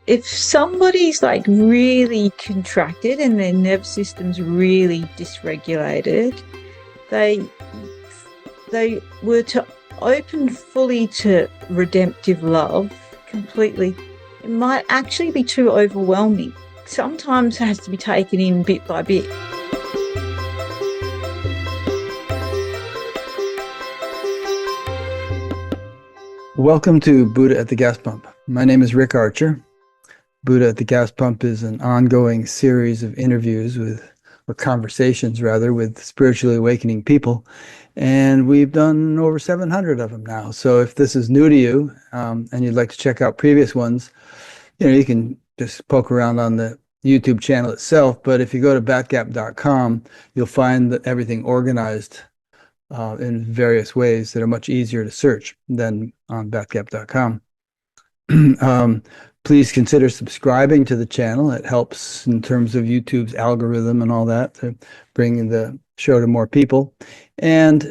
if somebody's like really contracted and their nervous system's really dysregulated, they they were to open fully to redemptive love completely, it might actually be too overwhelming. Sometimes it has to be taken in bit by bit. Welcome to Buddha at the Gas Pump. My name is Rick Archer. Buddha at the Gas Pump is an ongoing series of interviews or conversations rather, with spiritually awakening people. And we've done over 700 of them now. So if this is new to you, and you'd like to check out previous ones, you can just poke around on the YouTube channel itself. But if you go to batgap.com, you'll find that everything organized in various ways that are much easier to search than on batgap.com. Please consider subscribing to the channel. It helps in terms of YouTube's algorithm and all that to bring the show to more people. And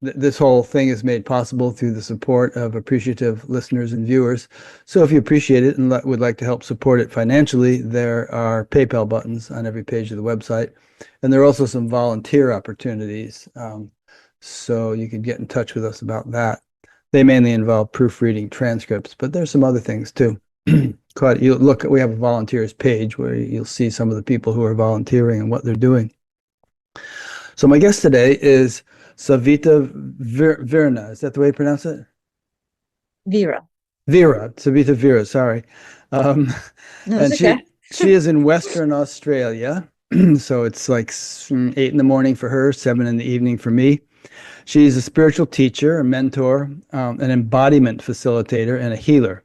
this whole thing is made possible through the support of appreciative listeners and viewers. So if you appreciate it and would like to help support it financially, there are PayPal buttons on every page of the website. And there are also some volunteer opportunities. So you can get in touch with us about that. They mainly involve proofreading transcripts, but there's some other things too. We have a volunteers page where you'll see some of the people who are volunteering and what they're doing. So my guest today is Savita Virna. Is that the way you pronounce it? Vera. Savita Vera, sorry. No, And okay. she is in Western Australia. So it's like 8 in the morning for her, 7 in the evening for me. She's a spiritual teacher, a mentor, an embodiment facilitator, and a healer.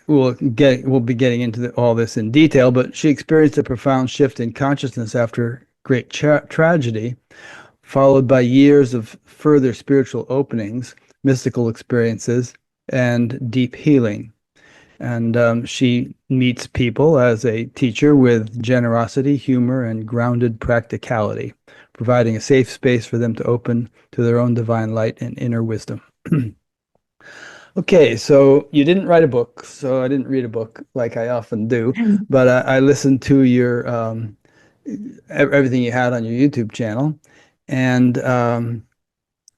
We'll be getting into all this in detail, but she experienced a profound shift in consciousness after great tragedy, followed by years of further spiritual openings, mystical experiences, and deep healing. And she meets people as a teacher with generosity, humor, and grounded practicality, providing a safe space for them to open to their own divine light and inner wisdom. Okay, so you didn't write a book, so I didn't read a book like I often do, but I listened to your everything you had on your YouTube channel, and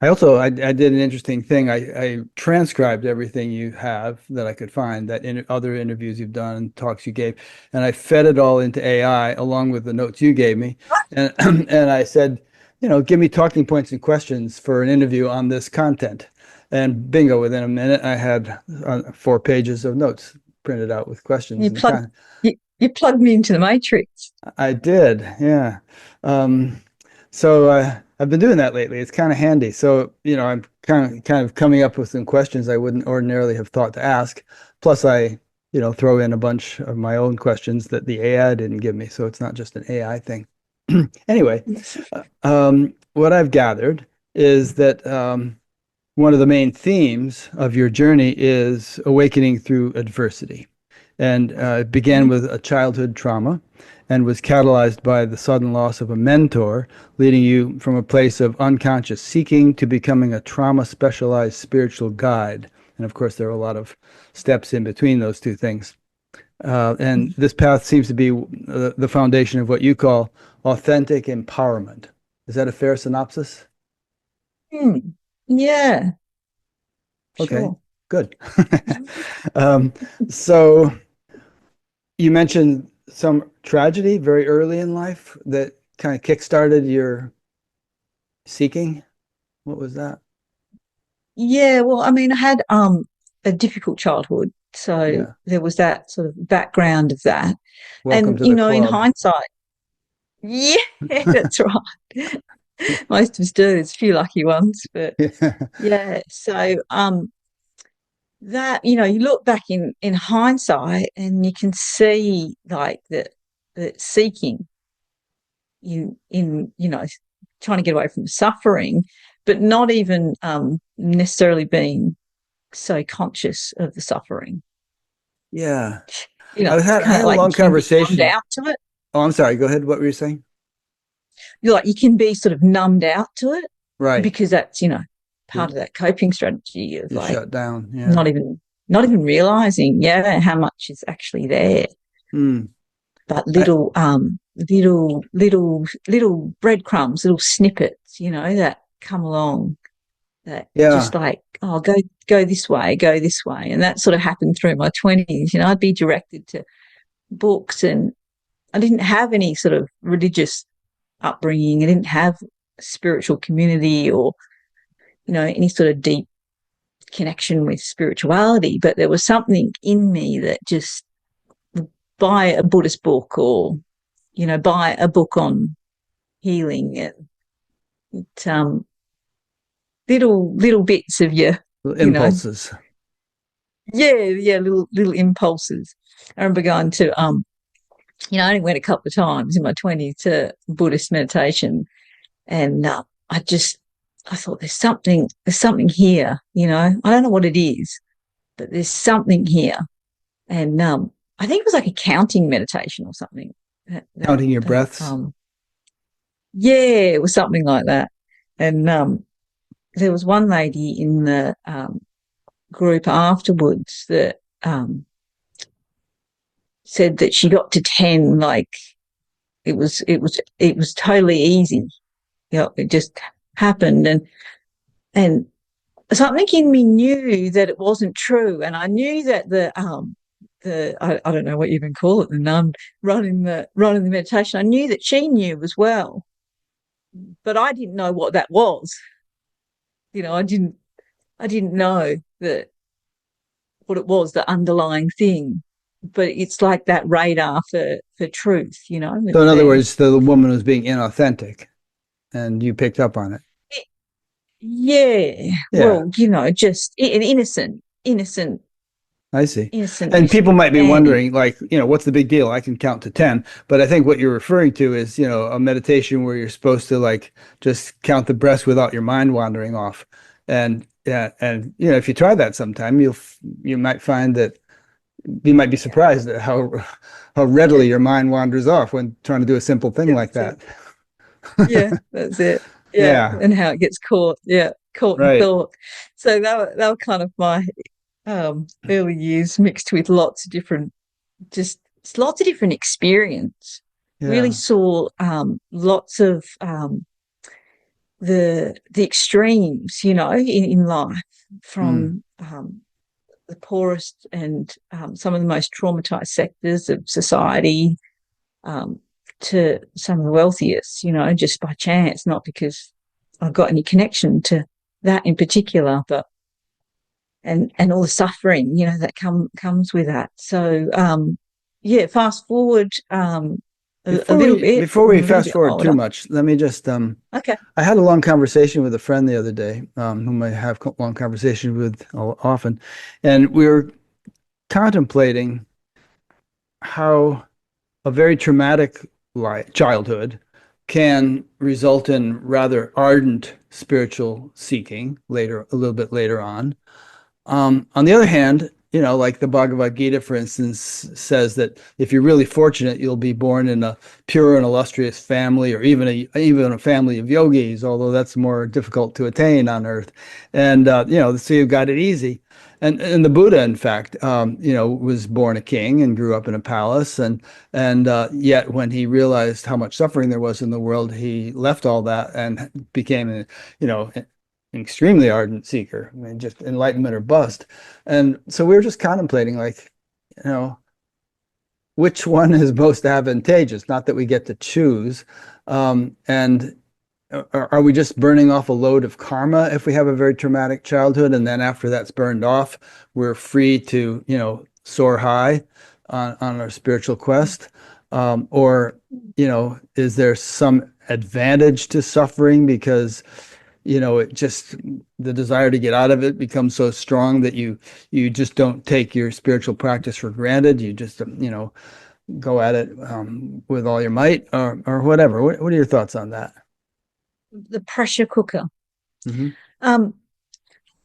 I did an interesting thing. I transcribed everything you have that I could find, that in other interviews you've done and talks you gave, and I fed it all into AI along with the notes you gave me, and and I said, give me talking points and questions for an interview on this content, and bingo, within a minute I had 4 pages of notes printed out with questions. You plugged me into the matrix. I did, yeah. So I've been doing that lately. It's kind of handy. So, I'm kind of coming up with some questions I wouldn't ordinarily have thought to ask. Plus, I, throw in a bunch of my own questions that the AI didn't give me. So it's not just an AI thing. Anyway, what I've gathered is that one of the main themes of your journey is awakening through adversity. And it began with a childhood trauma and was catalyzed by the sudden loss of a mentor, leading you from a place of unconscious seeking to becoming a trauma-specialized spiritual guide. And of course, there are a lot of steps in between those two things. And this path seems to be the foundation of what you call authentic empowerment. Is that a fair synopsis? Yeah. Okay, Sure. good. So you mentioned some tragedy very early in life that kind of kickstarted your seeking. What was that? Yeah, well, I mean, I had a difficult childhood, so Yeah. there was that sort of background of that. Welcome And to the in club. hindsight, yeah, that's right. Most of us do. There's a few lucky ones, but Yeah. yeah. So that you look back in hindsight, and you can see like that seeking in trying to get away from suffering, but not even necessarily being so conscious of the suffering. Yeah. I It's had I kind had of a like you long can be numbed conversation. out to it. Oh, I'm sorry. Go ahead. What were you saying? You can be sort of numbed out to it Right. because that's part You, of that coping strategy of you like shut down. Yeah. not even. not even realizing, yeah, how much is actually there. Mm. But I, little breadcrumbs, little snippets, that come along that just yeah. like, oh, go this way, go this way. And that sort of happened through my 20s. I'd be directed to books, and I didn't have any sort of religious upbringing. I didn't have a spiritual community or, any sort of deep connection with spirituality, but there was something in me that just buy a Buddhist book or, buy a book on healing, and it, little bits of you, you know, Impulses. yeah, little impulses. I remember going to, I only went a couple of times in my 20s to Buddhist meditation, and I thought there's something here, I don't know what it is, but there's something here. And I think it was like a counting meditation or something. Counting your breaths. Yeah, it was something like that. And there was one lady in the group afterwards that said that she got to 10, like it was totally easy. It just happened, and something in me knew that it wasn't true, and I knew that I don't know what you even call it, the nun running the meditation. I knew that she knew as well, but I didn't know what that was. I didn't know that what it was, the underlying thing. But it's like that radar for truth. So It's in other there. words, the woman was being inauthentic and you picked up on it. Yeah. Yeah, Well, just an innocent, I see. innocent And people might be misunderstanding. wondering, like, what's the big deal? I can count to 10. But I think what you're referring to is, a meditation where you're supposed to like just count the breaths without your mind wandering off. And yeah, and if you try that sometime, you might find that you might be Yeah. surprised at how Yeah. readily your mind wanders off when trying to do a simple thing Yeah. like That's it. that. Yeah. That's it. Yeah. Yeah, And how it gets caught. Yeah. Caught in right. thought. So that were kind of my early years, mixed with just lots of different experience. Really Yeah. saw lots of the extremes, in life, Mm. from the poorest and some of the most traumatized sectors of society, um, to some of the wealthiest, just by chance, not because I got any connection to that in particular, but and all the suffering, that comes with that. So yeah, fast forward a Before little we bit. before we I'm a little fast bit forward too older. much, let me just Okay. I had a long conversation with a friend the other day, whom I have long conversations with often, and we were contemplating how a very traumatic childhood can result in rather ardent spiritual seeking later, a little bit later on. On the other hand, like the Bhagavad Gita, for instance, says that if you're really fortunate, you'll be born in a pure and illustrious family, or even a family of yogis, although that's more difficult to attain on earth. And so you've got it easy. And the Buddha, in fact, was born a king and grew up in a palace, and yet when he realized how much suffering there was in the world, he left all that and became an extremely ardent seeker. I mean, just enlightenment or bust. And so we were just contemplating, like, you know, which one is most advantageous? Not that we get to choose. And are we just burning off a load of karma if we have a very traumatic childhood, and then after that's burned off, we're free to, soar high on our spiritual quest? Or, is there some advantage to suffering because it just the desire to get out of it becomes so strong that you just don't take your spiritual practice for granted. You just go at it with all your might, or whatever. What are your thoughts on that? The pressure cooker. Hmm. Um,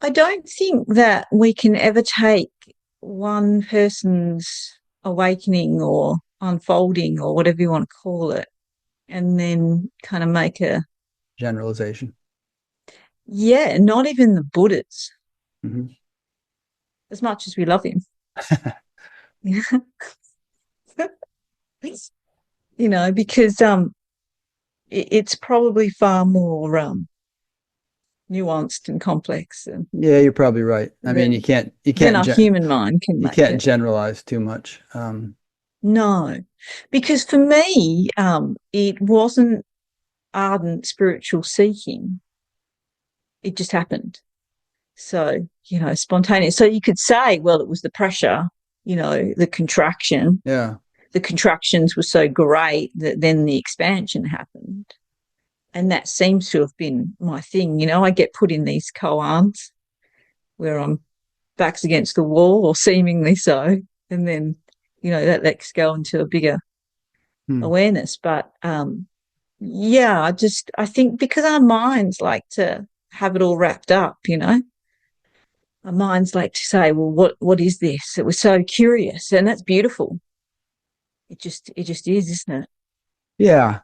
I don't think that we can ever take one person's awakening or unfolding or whatever you want to call it, and then kind of make Generalization. yeah, not even the Buddhas. Hmm. as much as we love him. Yeah. Because it's probably far more nuanced and complex Yeah, you're probably right. I mean, than you than can't our human mind can you make can't it. generalize too much. No, because for me, it wasn't ardent spiritual seeking. It just happened. So, spontaneous. So you could say, well, it was the pressure, the contraction. Yeah. The contractions were so great that then the expansion happened. And that seems to have been my thing. I get put in these koans where I'm backs against the wall or seemingly so. And then, that lets go into a bigger Hmm. awareness. But yeah, I think because our minds like to have it all wrapped up, our minds like to say, well, what is this? It was so curious, and that's beautiful. It just is, isn't it? Yeah.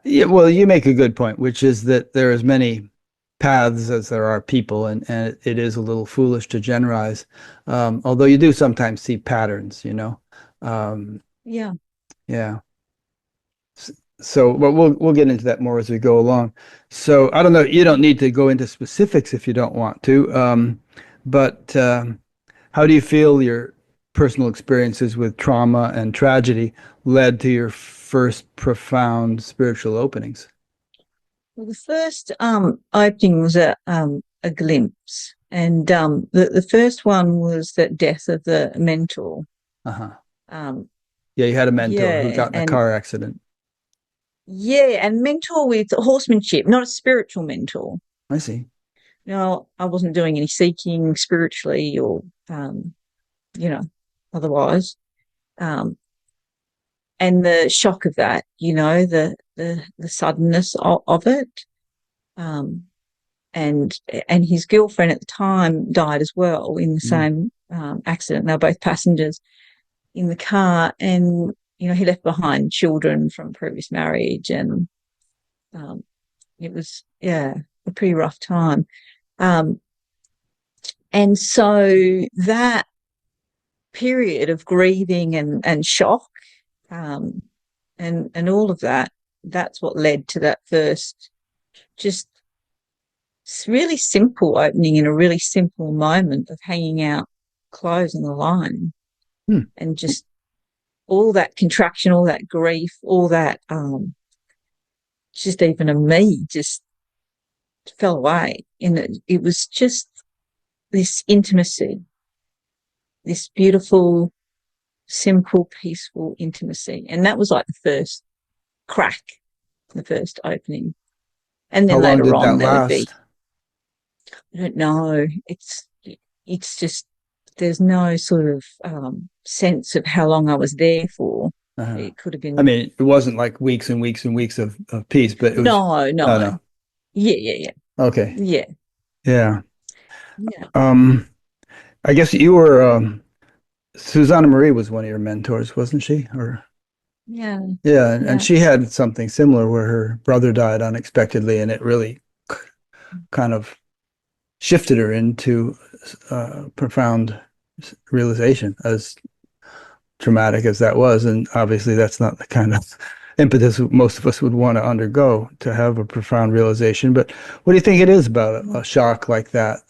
Yeah. Well, you make a good point, which is that there are as many paths as there are people, and it is a little foolish to generalize. Although you do sometimes see patterns, you know. Um, Yeah. yeah. So, but we'll get into that more as we go along. So, I don't know, you don't need to go into specifics if you don't want to. But how do you feel your personal experiences with trauma and tragedy led to your first profound spiritual openings? Well, the first opening was a glimpse, and the first one was that death of the mentor. Uh-huh. Um, Yeah, you had a mentor who yeah, got in a and car accident. yeah, and mentor with horsemanship, not a spiritual mentor. I see. No, I wasn't doing any seeking spiritually or you know otherwise. Um, and the shock of that, the suddenness of it. Um, and and his girlfriend at the time died as well in the Mm, same accident. They were both passengers in the car, and he left behind children from previous marriage, and um, it was a pretty rough time. Um, and so that period of grieving and shock, um, and all of that, that's what led to that first just really simple opening in a really simple moment of hanging out clothes on the line hmm. and just all that contraction, all that grief, all that just even a me just fell away. And it was just this intimacy, this beautiful, simple, peaceful intimacy. And that was like the first crack, the first opening. And How then long later did on that there would be, last? I don't know, it's just there's no sort of sense of how long I was there for. Uh-huh. It could have I been mean, it wasn't like weeks and weeks and weeks of peace, but it was, no, oh no. no. Yeah, yeah, Okay. yeah, Yeah. yeah, Um, I guess you were Susanna Marie was one of your mentors, wasn't she? Or yeah, yeah, and yeah. she had something similar where her brother died unexpectedly, and it really kind of shifted her into profound realization, as traumatic as that was. And obviously, that's not the kind of impetus most of us would want to undergo to have a profound realization. But what do you think it is about a shock like that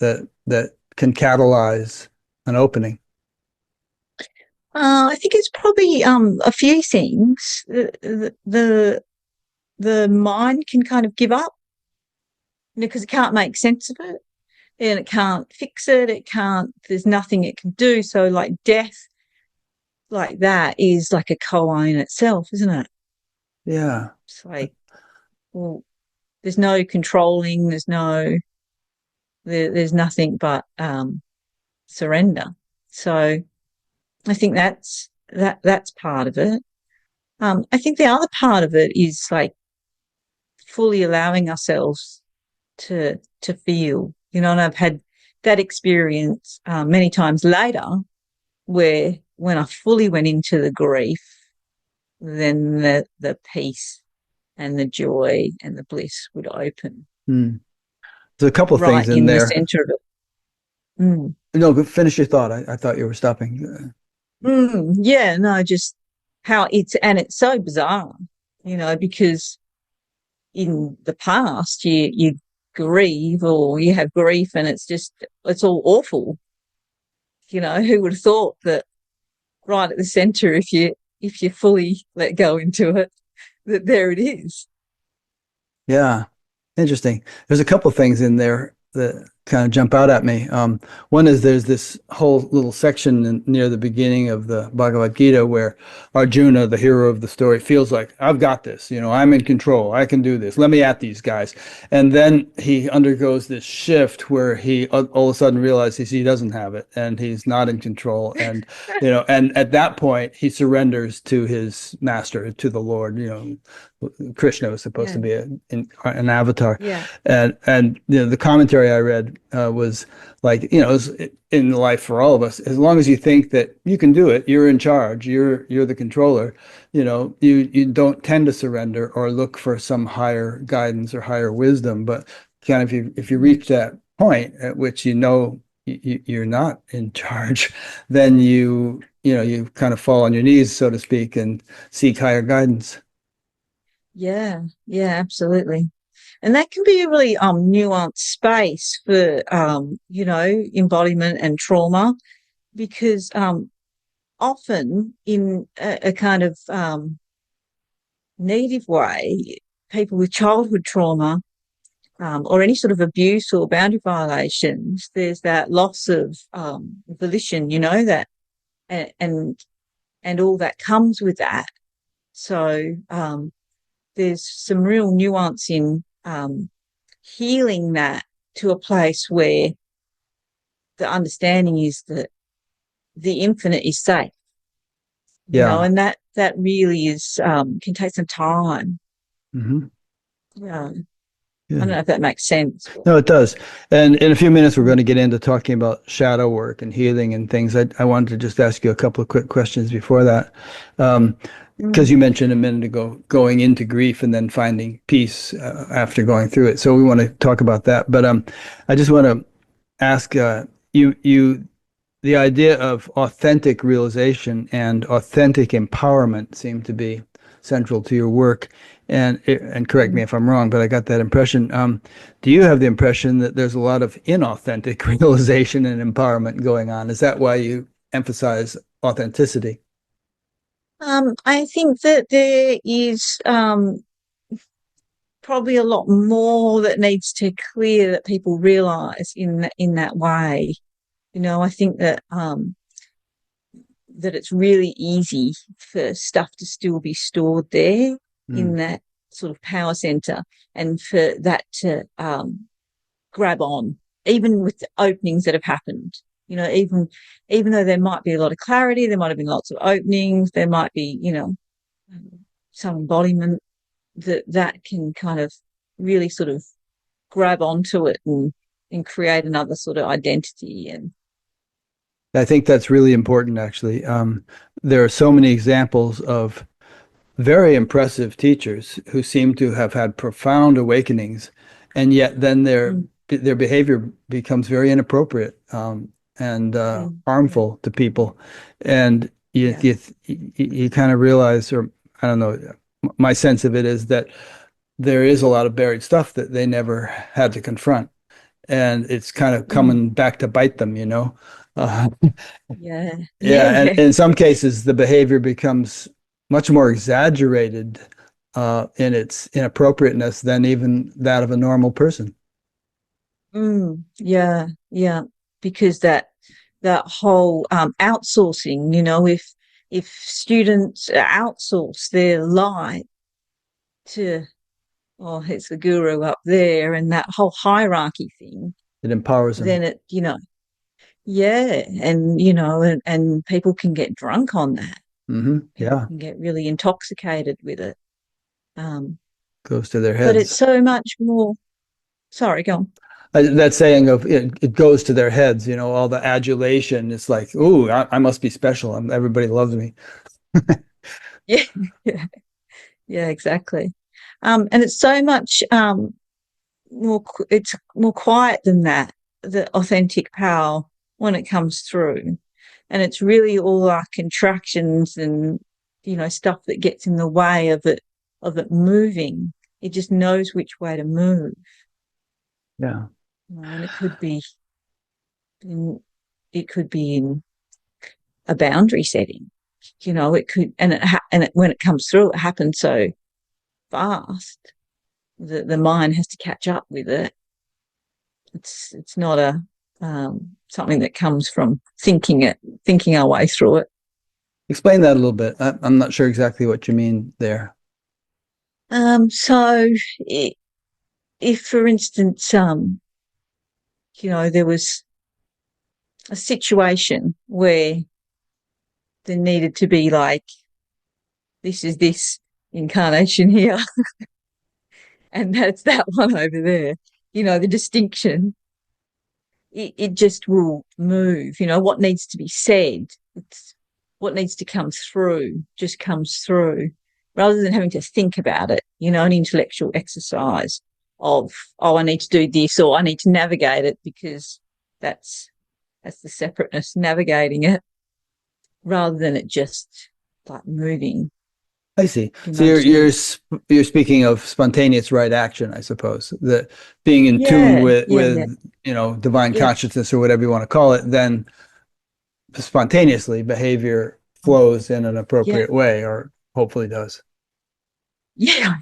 can catalyze an opening? I think it's probably a few things. The mind can kind of give up, because it can't make sense of it and it can't fix it. It can't. There's nothing it can do. So like death, like that, is like a koan in itself, isn't it? Yeah. It's like, well, there's no controlling. There's nothing but surrender. So I think that's part of it. I think the other part of it is like fully allowing ourselves to feel, and I've had that experience many times later, where when I fully went into the grief, then the peace and the joy and the bliss would open Hmm. There's a couple of right things in in the there. center of it. Mm. No, but finish your thought. I thought you were stopping. Yeah, no, just how it's so bizarre, because in the past you grieve or you have grief and it's all awful. Who would have thought that right at the center, if you fully let go into it, that there it is. Yeah, interesting. There's a couple things in there that kind of jump out at me. One is there's this whole little section near the beginning of the Bhagavad Gita where Arjuna, the hero of the story, feels like, I've got this, I'm in control. I can do this. Let me at these guys. And then he undergoes this shift where he all of a sudden realizes he doesn't have it and he's not in control. And at that point, he surrenders to his master, to the Lord. Krishna was supposed to Yeah, be an avatar, yeah, and the commentary I read was like, in life for all of us, as long as you think that you can do it, you're in charge, you're the controller, you don't tend to surrender or look for some higher guidance or higher wisdom. But kind of if you reach that point at which you're not in charge, then you kind of fall on your knees, so to speak, and seek higher guidance. yeah, yeah, absolutely. And that can be a really nuanced space for embodiment and trauma, because often in a kind of negative way, people with childhood trauma, or any sort of abuse or boundary violations, there's that loss of volition, that and and all that comes with that. So there's some real nuance in healing that to a place where the understanding is that the infinite is safe, Yeah. and that really is can take some time. Hmm. Yeah, I don't Yeah. know if that makes sense. But, No, it does. And in a few minutes, we're going to get into talking about shadow work and healing and things. I wanted to just ask you a couple of quick questions before that. Because mm, you mentioned a minute ago going into grief and then finding peace after going through it. So we want to talk about that. But I just want to ask you the idea of authentic realization and authentic empowerment seem to be central to your work. And correct me mm. if I'm wrong, but I got that impression. Do you have the impression that there's a lot of inauthentic realization and empowerment going on? Is that why you emphasize authenticity? I think that there is probably a lot more that needs to clear that people realize in that way. I think that it's really easy for stuff to still be stored there Mm, in that sort of power center, and for that to grab on, even with the openings that have happened. Even though there might be a lot of clarity, there might have been lots of openings, there might be some embodiment that can kind of really sort of grab onto it and create another sort of identity. And I think that's really important, actually. There are so many examples of very impressive teachers who seem to have had profound awakenings, and yet then mm, their behavior becomes very inappropriate and yeah, harmful to people, and yeah, you kind of realize, or I don't know, my sense of it is that there is a lot of buried stuff that they never had to confront, and it's kind of mm, coming back to bite them, you know. Uh, yeah, yeah, and yeah. in some cases, the behavior becomes much more exaggerated in its inappropriateness than even that of a normal person. Yeah, yeah, because that whole outsourcing, if students outsource their light to, oh, it's the guru up there, and that whole hierarchy thing, It empowers them. then yeah, and and people can get drunk on that. People Yeah, can get really intoxicated with it. Um, goes to their but it's heads. so much more. Sorry, go on. That saying of it goes to their heads, all the adulation. It's like, ooh, I must be special. Everybody loves me. Yeah, yeah, yeah, exactly. And it's so much it's more quiet than that. The authentic power when it comes through. And it's really all our contractions and, stuff that gets in the way of it moving. It just knows which way to move. Yeah. And it could be in a boundary setting. It could, when it comes through, it happens so fast that the mind has to catch up with it. It's not something that comes from thinking our way through it. Explain that a little bit. I'm not sure exactly what you mean there. So if for instance, there was a situation where there needed to be like, this is this incarnation here, and that's that one over there, the distinction, it just will move. What needs to be said, it's what needs to come through, just comes through, rather than having to think about it, an intellectual exercise of, oh, I need to do this, or I need to navigate it, because that's the separateness, navigating it, rather than it just like moving. I see. So you're speaking of spontaneous right action, I suppose, that being in tune with divine consciousness or whatever you want to call it, then spontaneously behavior flows in an appropriate way, or hopefully does. Yeah.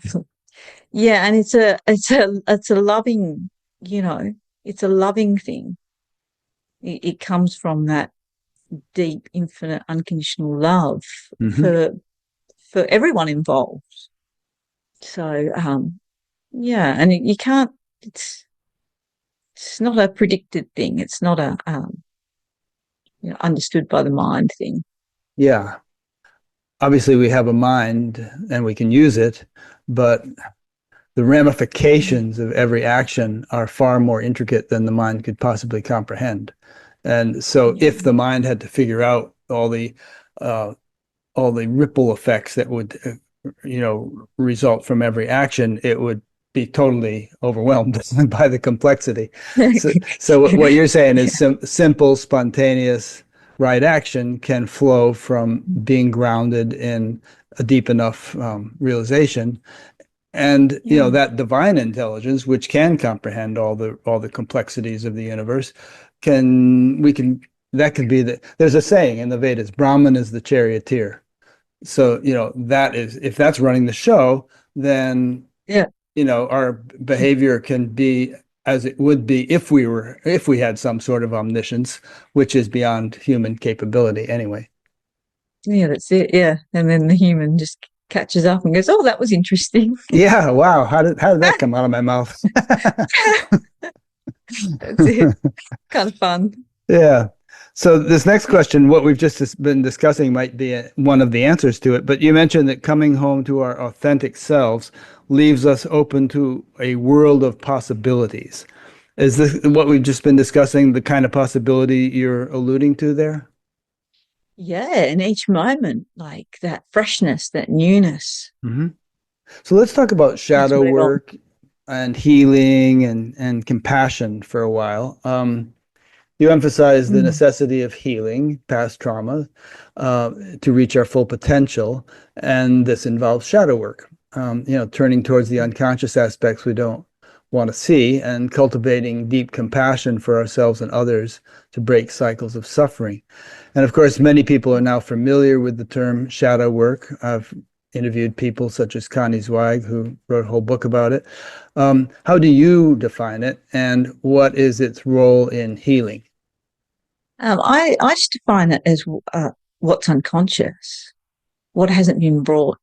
Yeah, and it's a loving, it's a loving thing. It comes from that deep, infinite, unconditional love for everyone involved. So, and you can't. It's not a predicted thing. It's not a understood by the mind thing. Yeah. Obviously, we have a mind and we can use it, but the ramifications of every action are far more intricate than the mind could possibly comprehend. And so if the mind had to figure out all the ripple effects that would, result from every action, it would be totally overwhelmed by the complexity. So what you're saying is simple, spontaneous, right action can flow from being grounded in a deep enough realization. And that divine intelligence, which can comprehend all the complexities of the universe, that could be there's a saying in the Vedas, Brahman is the charioteer. So that is, if that's running the show, then our behavior can be as it would be if we had some sort of omniscience, which is beyond human capability anyway. Yeah, that's it. Yeah, and then the human just catches up and goes, "Oh, that was interesting." Yeah, wow. How did that come out of my mouth? That's it. Kind of fun. Yeah. So this next question, what we've just been discussing, might be one of the answers to it. But you mentioned that coming home to our authentic selves leaves us open to a world of possibilities. Is this what we've just been discussing, the kind of possibility you're alluding to there? Yeah, in each moment, like that freshness, that newness. Mm-hmm. So let's talk about shadow work and healing and compassion for a while. You emphasize the necessity of healing past trauma to reach our full potential, and this involves shadow work. Turning towards the unconscious aspects we don't want to see, and cultivating deep compassion for ourselves and others to break cycles of suffering. And of course, many people are now familiar with the term shadow work. I've interviewed people such as Connie Zweig, who wrote a whole book about it. How do you define it, and what is its role in healing? I just define it as what's unconscious, what hasn't been brought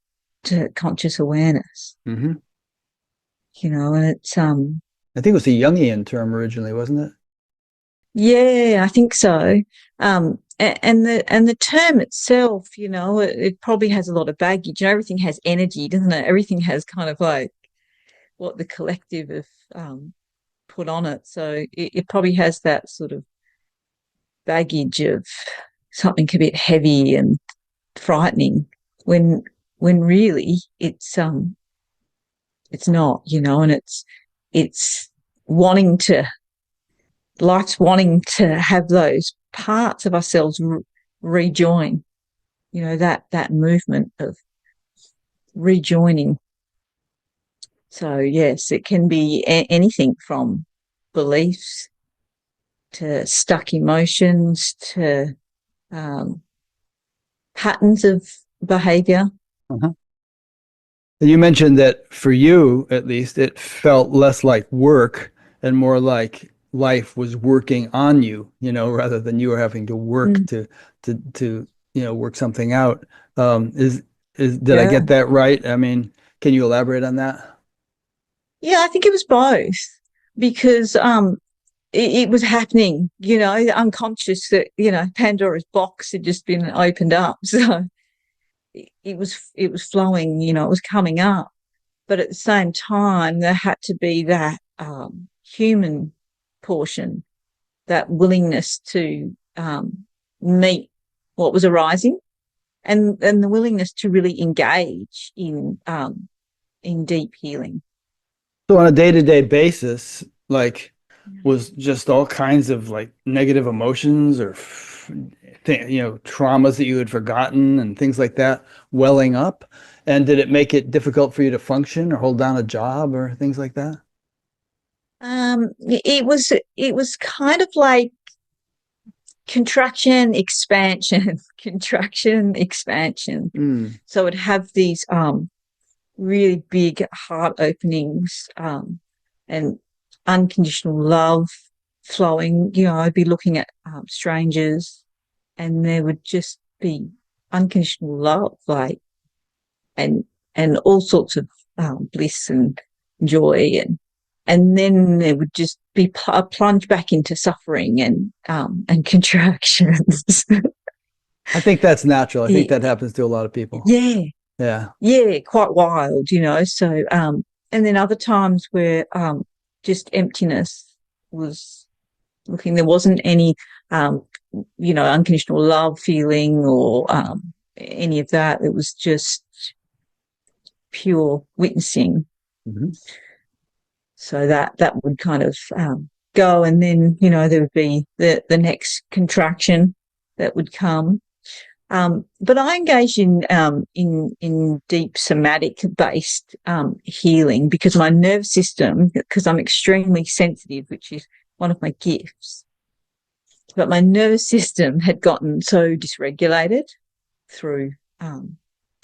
to conscious awareness. Mm-hmm. And it's I think it was a Jungian term originally, wasn't it? Yeah, I think so. And the term itself, it probably has a lot of baggage. Everything has energy, doesn't it? Everything has kind of like what the collective have put on it. So it probably has that sort of baggage of something a bit heavy and frightening, when really it's not, and it's wanting to have those parts of ourselves rejoin, that movement of rejoining. So yes, it can be anything from beliefs to stuck emotions to patterns of behavior. Uh-huh. You mentioned that for you, at least, it felt less like work and more like life was working on you, rather than you were having to work Mm. to work something out. Did I Yeah. get that right? I mean, can you elaborate on that? Yeah, I think it was both because it was happening, unconscious that, Pandora's box had just been opened up. So it was flowing, it was coming up. But at the same time, there had to be that human portion, that willingness to meet what was arising, and the willingness to really engage in deep healing. So on a day-to-day basis, like, was just all kinds of like negative emotions or traumas that you had forgotten and things like that welling up? And did it make it difficult for you to function or hold down a job or things like that? It was kind of like contraction, expansion, contraction, expansion. Mm. So it'd have these really big heart openings, and unconditional love flowing. I'd be looking at strangers, and there would just be unconditional love, like, and all sorts of bliss and joy, and then there would just be a plunge back into suffering and contractions. I think that's natural. I think Yeah, that happens to a lot of people. yeah, Yeah. yeah, quite wild. So, and then other times where just emptiness was looking. There wasn't any, unconditional love feeling or any of that. It was just pure witnessing. Mhm. So that would kind of go, and then there would be the next contraction that would come. But I engage in deep somatic based healing because my nervous system, because I'm extremely sensitive, which is one of my gifts. But my nervous system had gotten so dysregulated through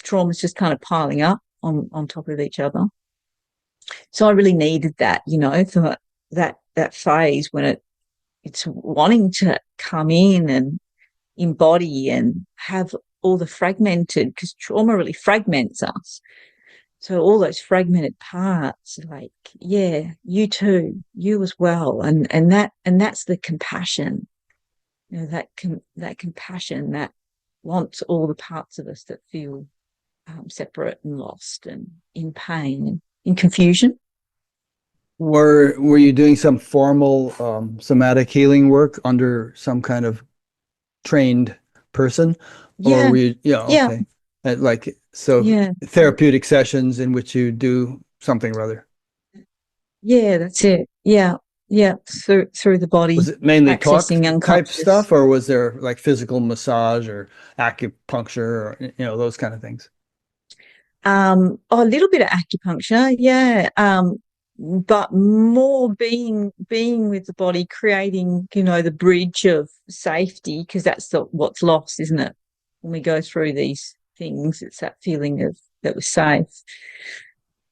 traumas just kind of piling up on top of each other. So I really needed that, for that phase when it's wanting to come in and embody and have all the fragmented, because trauma really fragments us. So all those fragmented parts, like, yeah, you too, you as well, and that's the compassion, that compassion that wants all the parts of us that feel separate and lost and in pain and in confusion. Were you doing some formal somatic healing work under some kind of trained person, or Yeah, were you, yeah, okay, like so yeah, therapeutic sessions in which you do something or other? yeah. That's it. Yeah, yeah. Through the Was body, it mainly talk accessing type unconscious. stuff, or was there like physical massage or acupuncture or those kind of things? A little bit of acupuncture, yeah. But more being with the body, creating, the bridge of safety, because that's what's lost, isn't it? When we go through these things, it's that feeling of that we're safe.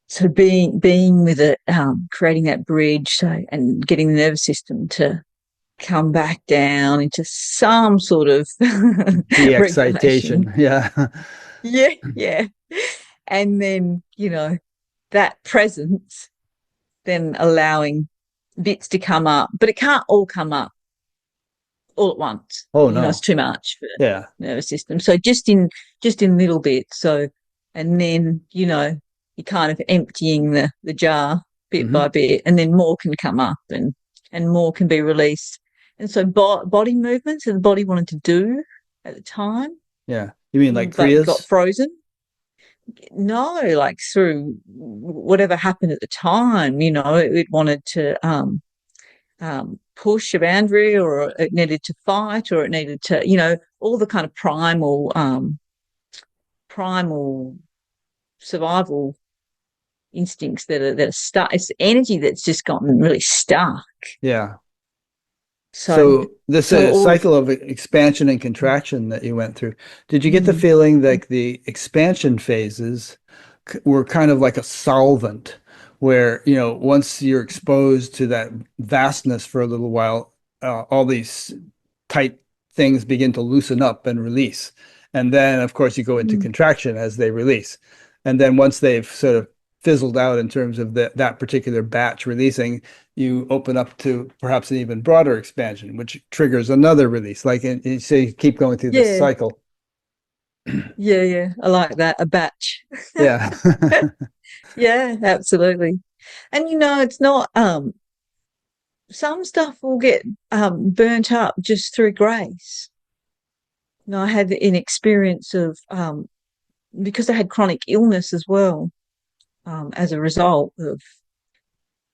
So being with it, creating that bridge, and getting the nervous system to come back down into some sort of regulation. De-excitation. Yeah. Yeah, yeah. And then, that presence, then allowing bits to come up, but it can't all come up all at once. Oh It's no. too much for Yeah. the nervous system. So just in little bits. So, and then, you're kind of emptying the jar bit Hmm. by bit, and then more can come up and more can be released. And so body movements that the body wanted to do at the time, Yeah. You mean like but got Kriyas? frozen. No, like through whatever happened at the time, it wanted to push a boundary, or it needed to fight, or it needed to, all the kind of primal survival instincts that are stuck. It's energy that's just gotten really stuck. Yeah. So, So this so all, cycle of expansion and contraction that you went through, did you get the mm, feeling like the expansion phases were kind of like a solvent where, once you're exposed to that vastness for a little while, all these tight things begin to loosen up and release. And then, of course, you go into mm, contraction as they release. And then once they've sort of fizzled out in terms of that particular batch releasing, you open up to perhaps an even broader expansion, which triggers another release. Like, so you keep going through this yeah, cycle. yeah. I like that. A batch. Yeah. Yeah, absolutely. And it's not some stuff will get burnt up just through grace. I had an experience of because I had chronic illness as well, as a result of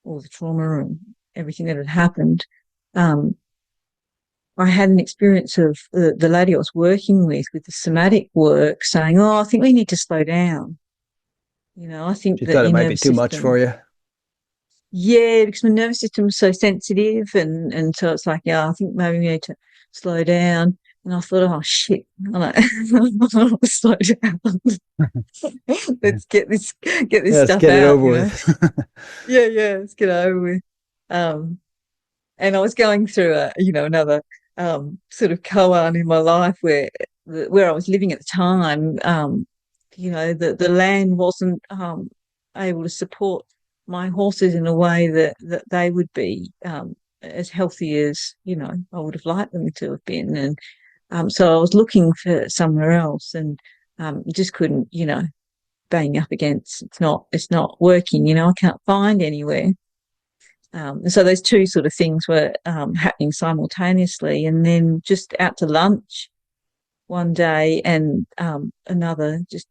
all the trauma and everything that had happened. Um, I had an experience of the lady I was working with the somatic work saying, "Oh, I think we need to slow down. I think She that thought it your might be nervous too much for system." you. Yeah, because my nervous system is so sensitive, and so it's like, yeah, I think maybe we need to slow down. And I thought, oh shit, I'm like, slow down. Let's get this Let's stuff get it out, over with. Yeah, let's get it over with. Um, and I was going through another sort of koan in my life where I was living at the time. The land wasn't able to support my horses in a way that they would be as healthy as I would have liked them to have been, and so I was looking for somewhere else, and just couldn't, bang up against. It's not working. I can't find anywhere. And so those two sort of things were happening simultaneously, and then just out to lunch one day, and another just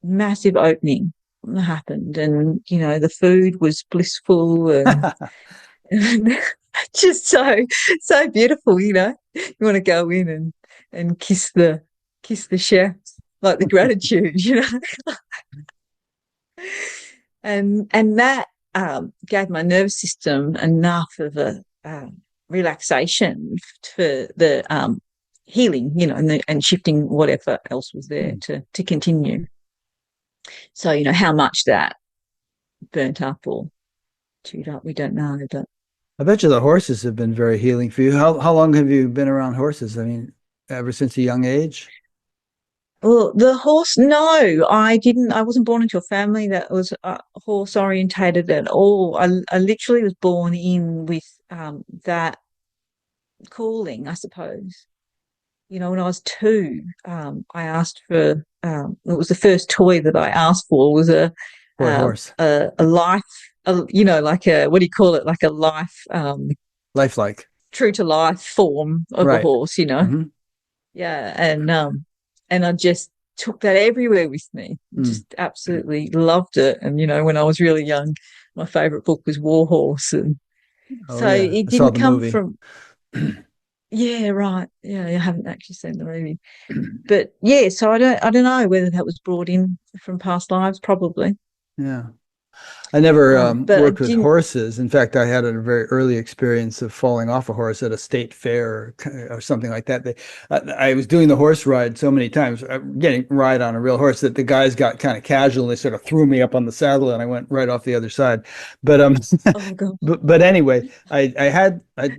massive opening happened, and the food was blissful, and just so beautiful. You want to go in and kiss the chef, like the gratitude, and that gave my nervous system enough of a relaxation for the healing, and shifting whatever else was there to continue. So, how much that burnt up or chewed up, we don't know. But I bet you the horses have been very healing for you. How long have you been around horses? I mean, ever since a young age? well, the horse, no, I didn't. I wasn't born into a family that was horse orientated at all. I literally was born in with that calling, I suppose. When I was two, I asked for, it was the first toy that I asked for was Toy horse. a life, like a, what do you call it? Like a life, Lifelike. true to life form of a Right. horse. Hmm. Yeah. And I just took that everywhere with me. Mm. Just absolutely loved it. And, when I was really young, my favorite book was War Horse. And Oh so yeah. it I saw didn't the come movie. from, yeah, right. Yeah, I haven't actually seen the movie. But yeah, so I don't know whether that was brought in from past lives, probably. Yeah. I never But I worked with didn't. horses. In fact, I had a very early experience of falling off a horse at a state fair or something like that. I was doing the horse ride so many times, getting ride on a real horse that the guys got kind of casual. They sort of threw me up on the saddle, and I went right off the other side. But Oh God. but anyway, I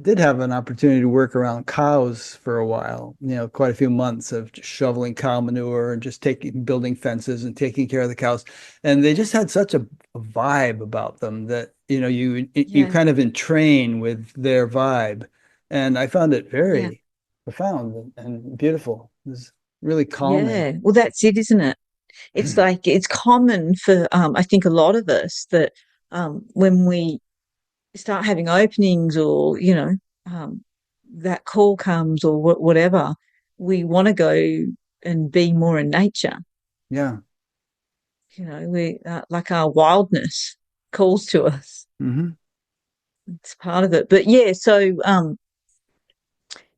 did have an opportunity to work around cows for a while. Quite a few months of just shoveling cow manure and just building fences and taking care of the cows, and they just had such a vibe about them that you Yeah, kind of entrain with their vibe, and I found it yeah, very profound and beautiful. It was really calming. yeah. Well, that's it, isn't it? It's like it's common for I think a lot of us that when we start having openings, or um, that call comes, or whatever, we want to go and be more in nature. Yeah. We like our wildness calls to us. Hmm. it's part of it. But yeah, so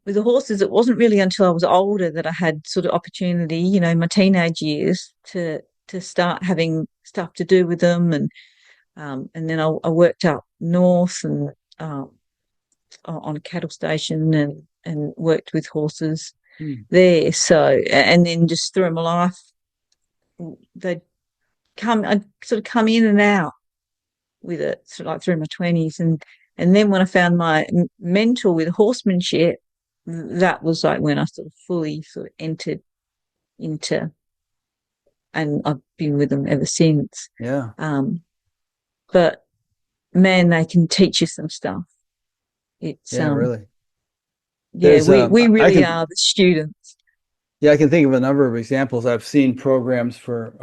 with the horses, it wasn't really until I was older that I had sort of opportunity, my teenage years to start having stuff to do with them, and then I worked up north and on a cattle station and worked with horses there. So, and then just through my life, they'd I'd sort of come in and out with it, sort of like through my 20s. And then when I found my mentor with horsemanship, that was like when I sort of fully sort of entered into, and I've been with them ever since. Yeah. But man, they can teach you some stuff. It's Yeah, really. yeah, There's we I really can are the students. Yeah, I can think of a number of examples. I've seen programs for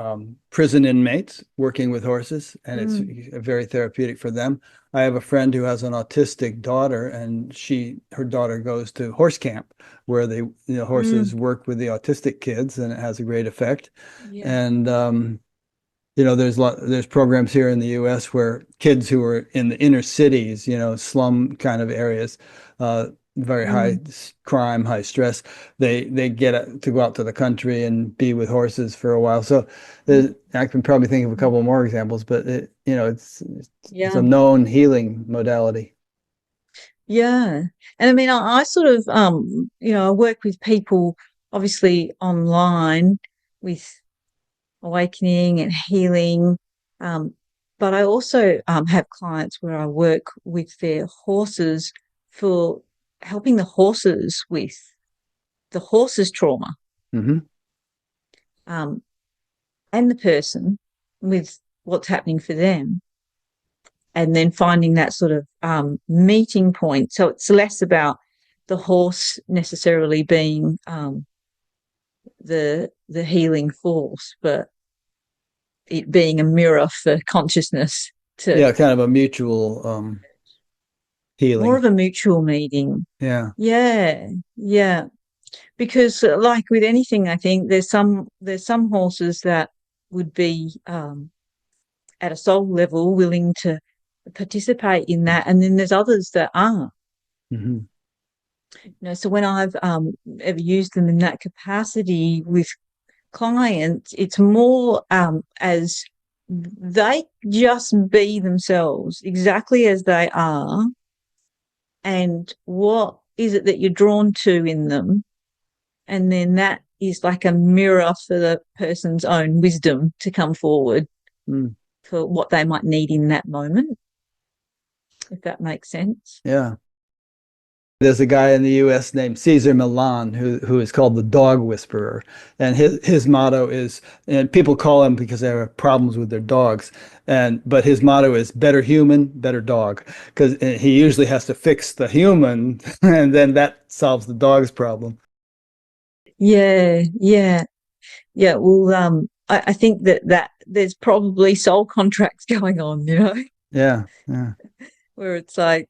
prison inmates working with horses, and it's very therapeutic for them. I have a friend who has an autistic daughter, and her daughter goes to horse camp where horses work with the autistic kids, and it has a great effect. Yeah. And there's programs here in the U.S. where kids who are in the inner cities, slum kind of areas, very high crime, high stress, they get to go out to the country and be with horses for a while. So I can probably think of a couple more examples, but it's a known healing modality. Yeah. And I mean, I sort of, I work with people obviously online with awakening and healing. But I also have clients where I work with their horses for helping the horses with the horse's trauma. And the person with what's happening for them. And then finding that sort of meeting point. So it's less about the horse necessarily being the healing force, but it being a mirror for consciousness kind of a mutual healing. More of a mutual meeting. Yeah. Because like with anything, I think there's some horses that would be at a soul level willing to participate in that, and then there's others that aren't. So when I've ever used them in that capacity with clients, it's more as they just be themselves exactly as they are, and what is it that you're drawn to in them, and then that is like a mirror for the person's own wisdom to come forward for what they might need in that moment, if that makes sense. Yeah. There's a guy in the U.S. named Cesar Millan who is called the Dog Whisperer, and his motto is, and people call him because they have problems with their dogs, but his motto is better human, better dog, because he usually has to fix the human, and then that solves the dog's problem. Yeah. Well, I think that there's probably soul contracts going on, Yeah. Where it's like,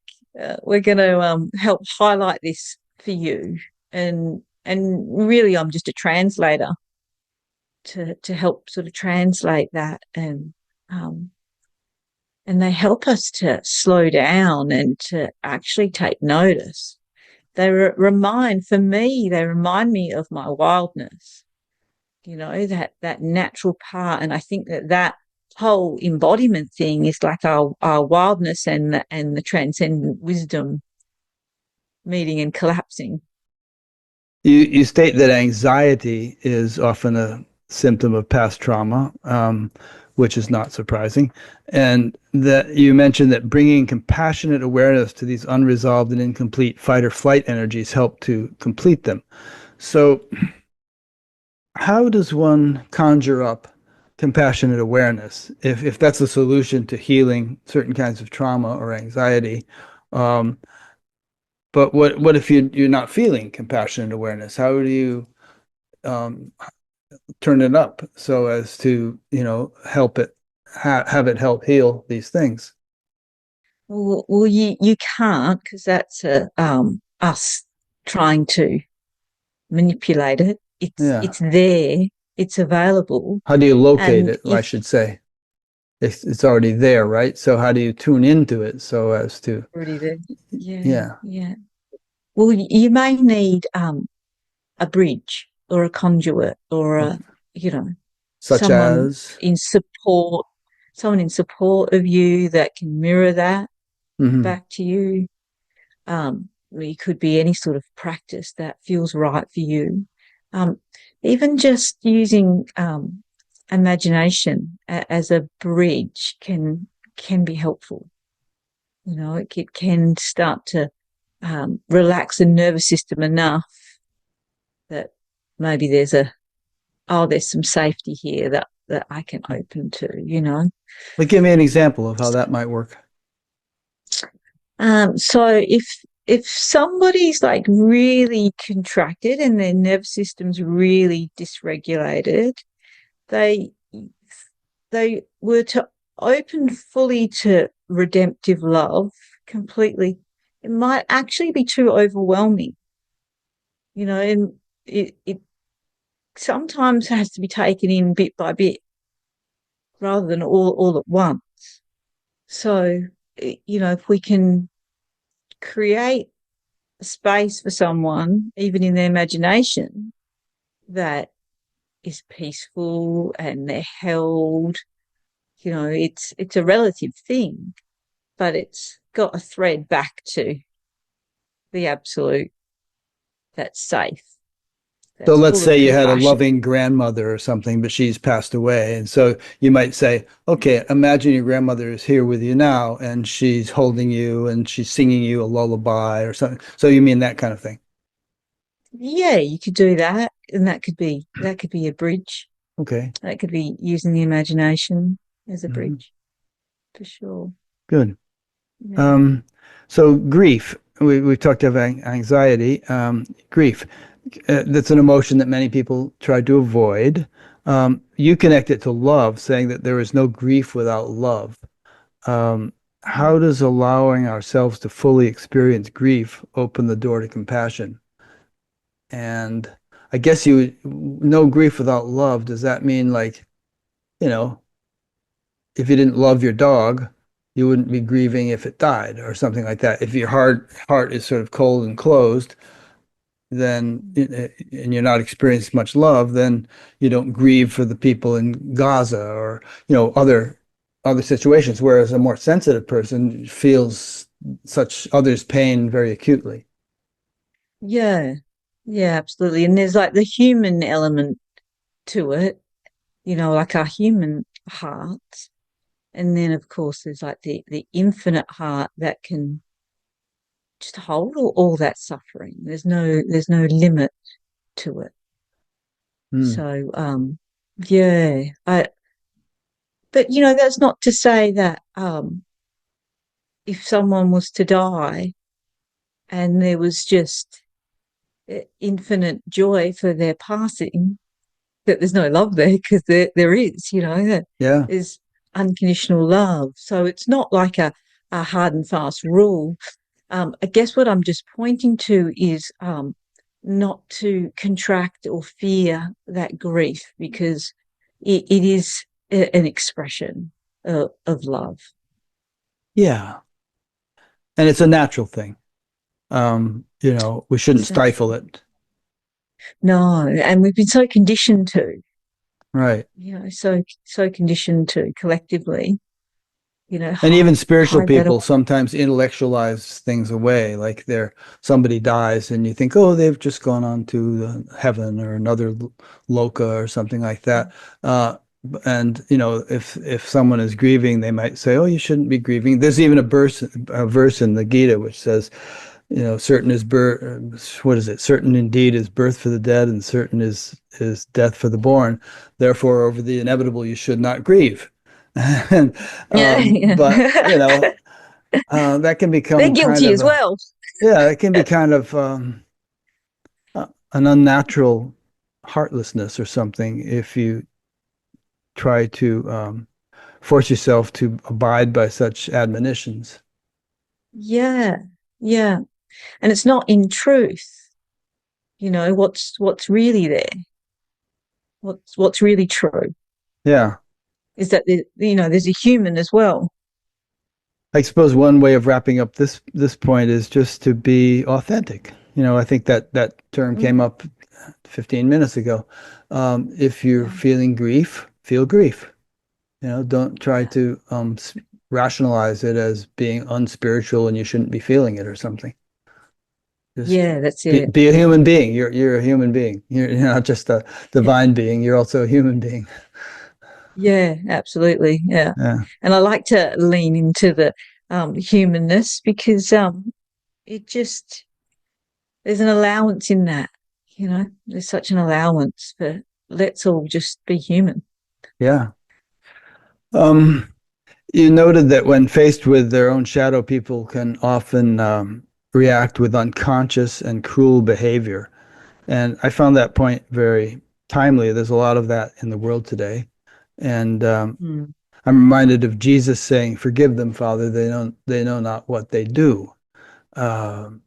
we're going to help highlight this for you, and really I'm just a translator to help sort of translate that, and they help us to slow down and to actually take notice. They remind me of my wildness, that natural part. And I think that whole embodiment thing is like our wildness and the transcendent wisdom meeting and collapsing. You state that anxiety is often a symptom of past trauma, which is not surprising, and that you mentioned that bringing compassionate awareness to these unresolved and incomplete fight or flight energies help to complete them. So how does one conjure up compassionate awareness if that's a solution to healing certain kinds of trauma or anxiety? But what if you're not feeling compassionate awareness? How do you turn it up so as to help it have it help heal these things? Well, you can't, because that's us trying to manipulate it. It's there. It's available. How do you locate it, I should say? it's already there, right? So how do you tune into it so as to, Already there. Yeah, yeah, yeah. Well, you may need a bridge or a conduit or you know, such someone as, in support, someone in support of you that can mirror that mhm. back to you. It could be any sort of practice that feels right for you. Um, Even just using imagination as a bridge can be helpful. You know, it can start to relax the nervous system enough that maybe there's some safety here that I can open to, you know. Like, give me an example of how that might work. So if somebody's like really contracted and their nervous system's really dysregulated, they they were to open fully to redemptive love completely, it might actually be too overwhelming, you know, and it sometimes has to be taken in bit by bit rather than all at once. So, you know, if we can create a space for someone, even in their imagination, that is peaceful and they're held, you know, it's a relative thing, but it's got a thread back to the absolute that's safe, So that's let's full say of you had a compassion. loving grandmother or something, but she's passed away. And so you might say, okay, imagine your grandmother is here with you now and she's holding you and she's singing you a lullaby or something. So you mean that kind of thing? Yeah, you could do that, and that could be a bridge. Okay. That could be using the imagination as a Mhm. bridge for sure. Good. Yeah. Um, so grief, we talked about anxiety, grief. That's an emotion that many people try to avoid. You connect it to love, saying that there is no grief without love. Um, how does allowing ourselves to fully experience grief open the door to compassion? And I guess no grief without love. Does that mean like, you know, if you didn't love your dog, you wouldn't be grieving if it died or something like that. If your heart is sort of cold and closed, then and you're not experiencing much love, then you don't grieve for the people in Gaza or other situations. Whereas a more sensitive person feels such others' pain very acutely. Yeah. Yeah, absolutely. And there's like the human element to it, you know, like our human hearts. And then of course there's like the infinite heart that can just hold all that suffering. There's no limit to it. Hmm. So yeah. I But you know, that's not to say that if someone was to die and there was just infinite joy for their passing, that there's no love there, because there is, you know, that Yeah. there's unconditional love. So it's not like a hard and fast rule. I guess what I'm just pointing to is not to contract or fear that grief, because it is an expression of love. Yeah. And it's a natural thing. We shouldn't It's stifle natural. it. No, and we've been so conditioned to, Right. you know, so conditioned to collectively, you know, And even hide spiritual hide that people away. sometimes intellectualize things away, like somebody dies and you think, oh, they've just gone on to heaven or another loka or something like that. Uh, and if someone is grieving, they might say, oh, you shouldn't be grieving. There's even a verse in the Gita which says, certain is birth. What is it? Certain indeed is birth for the dead, and certain is death for the born. Therefore, over the inevitable, you should not grieve. And, Yeah, but yeah. that can They're become kind guilty of as well. it can be kind of an unnatural heartlessness or something if you try to force yourself to abide by such admonitions. Yeah, yeah. And it's not in truth, you know, what's really there, what's really true. Yeah. is that there's a human as well. I suppose one way of wrapping up this point is just to be authentic. I think that term came Mm. up 15 minutes ago. If you're feeling grief, feel grief. Don't try to rationalize it as being unspiritual and you shouldn't be feeling it or something. Just Yeah, that's be, it. be a human being. You're a human being. You're not just a Yeah, divine being. You're also a human being. yeah, absolutely. Yeah. Yeah. And I like to lean into the humanness because it just there's an allowance in that, there's such an allowance for let's all just be human. Yeah. Um, you noted that when faced with their own shadow, people can often react with unconscious and cruel behavior. And I found that point very timely. There's a lot of that in the world today. And Mm. I'm reminded of Jesus saying, "Forgive them, Father. They know not what they do." Um,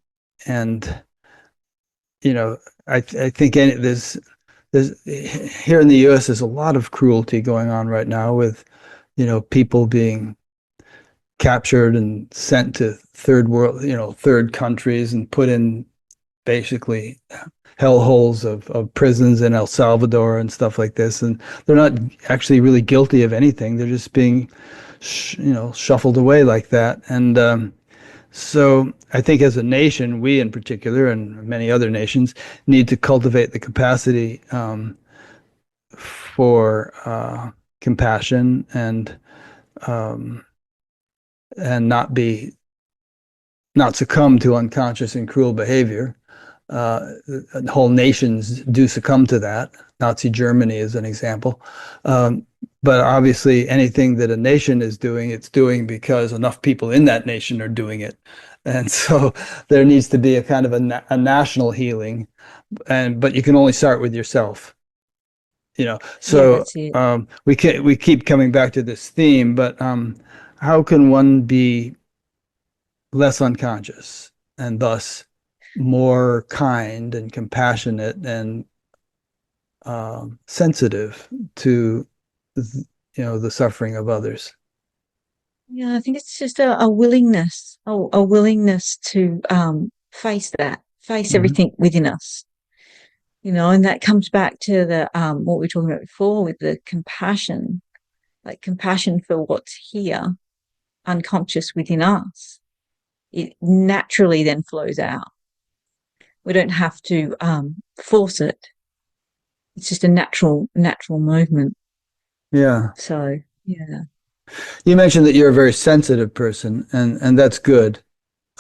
and I think there's here in the U.S. there's a lot of cruelty going on right now with people being captured and sent to third world, third countries and put in basically hellholes of prisons in El Salvador and stuff like this. And they're not actually really guilty of anything. They're just being, shuffled away like that. And so I think as a nation, we in particular, and many other nations, need to cultivate the capacity for compassion um, and not succumb to unconscious and cruel behavior. Whole nations do succumb to that. Nazi Germany is an example. But obviously, anything that a nation is doing, it's doing because enough people in that nation are doing it. And so there needs to be a kind of a national healing. But you can only start with yourself. Yeah, So that's it. we keep coming back to this theme, but how can one be less unconscious and thus more kind and compassionate and sensitive to the suffering of others? Yeah, I think it's just a willingness, a willingness to face Hmm. everything within us, and that comes back to the what we were talking about before with the compassion, like compassion for what's here, unconscious within us. It naturally then flows out. We don't have to force it. It's just a natural movement. Yeah. So yeah. You mentioned that you're a very sensitive person, and that's good.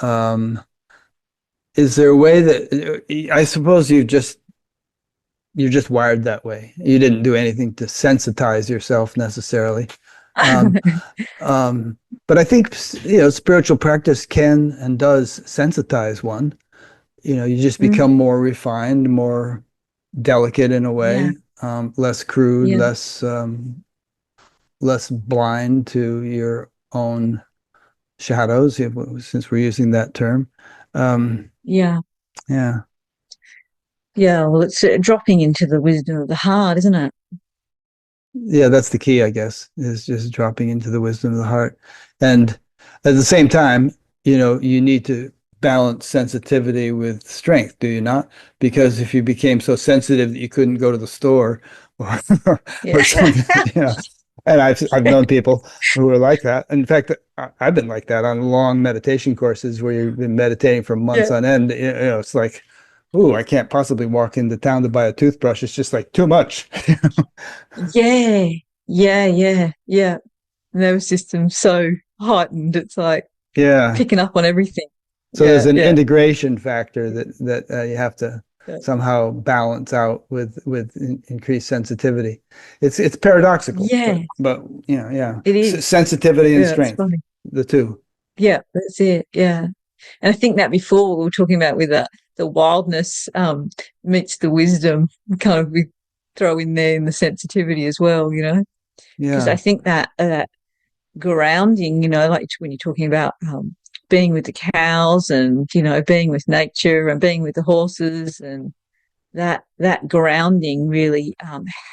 Um, is there a way that I suppose you're just wired that way. You didn't do anything to sensitize yourself necessarily. Um, um, but I think spiritual practice can and does sensitize one. You just Mm, become more refined, more delicate in a yeah, way, less crude, yeah, less blind to your own shadows, since we're using that term. Um, yeah, yeah, yeah. Well, it's dropping into the wisdom of the heart, isn't it? yeah, that's the key, I guess, is just dropping into the wisdom of the heart. And at the same time, you need to balance sensitivity with strength, do you not? Because if you became so sensitive that you couldn't go to the store or Yeah. or something, and I've known people who are like that. In fact, I've been like that on long meditation courses where you've been meditating for months Yeah. on end. It's like, ooh, I can't possibly walk into town to buy a toothbrush. It's just like too much. Yeah. Yeah. Yeah. Yeah. Nervous system so heightened. It's like Yeah. picking up on everything. So there's Yeah. an Yeah. integration factor that you have to Yeah. somehow balance out with increased sensitivity. It's paradoxical, Yeah, but yeah, it is. sensitivity and Yeah, it's strength, funny. the two. Yeah, that's it. Yeah. And I think that before we were talking about with the wildness meets the wisdom, kind of we throw in there in the sensitivity as well, because I Yeah, think that grounding, like when you're talking about being with the cows and being with nature and being with the horses, and that grounding really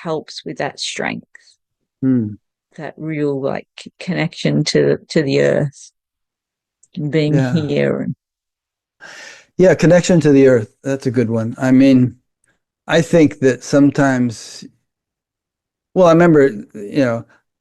helps with that strength. Hmm. that real like connection to the earth and being Yeah. here. And Yeah, connection to the earth. That's a good one. I mean, I think that sometimes, well, I remember,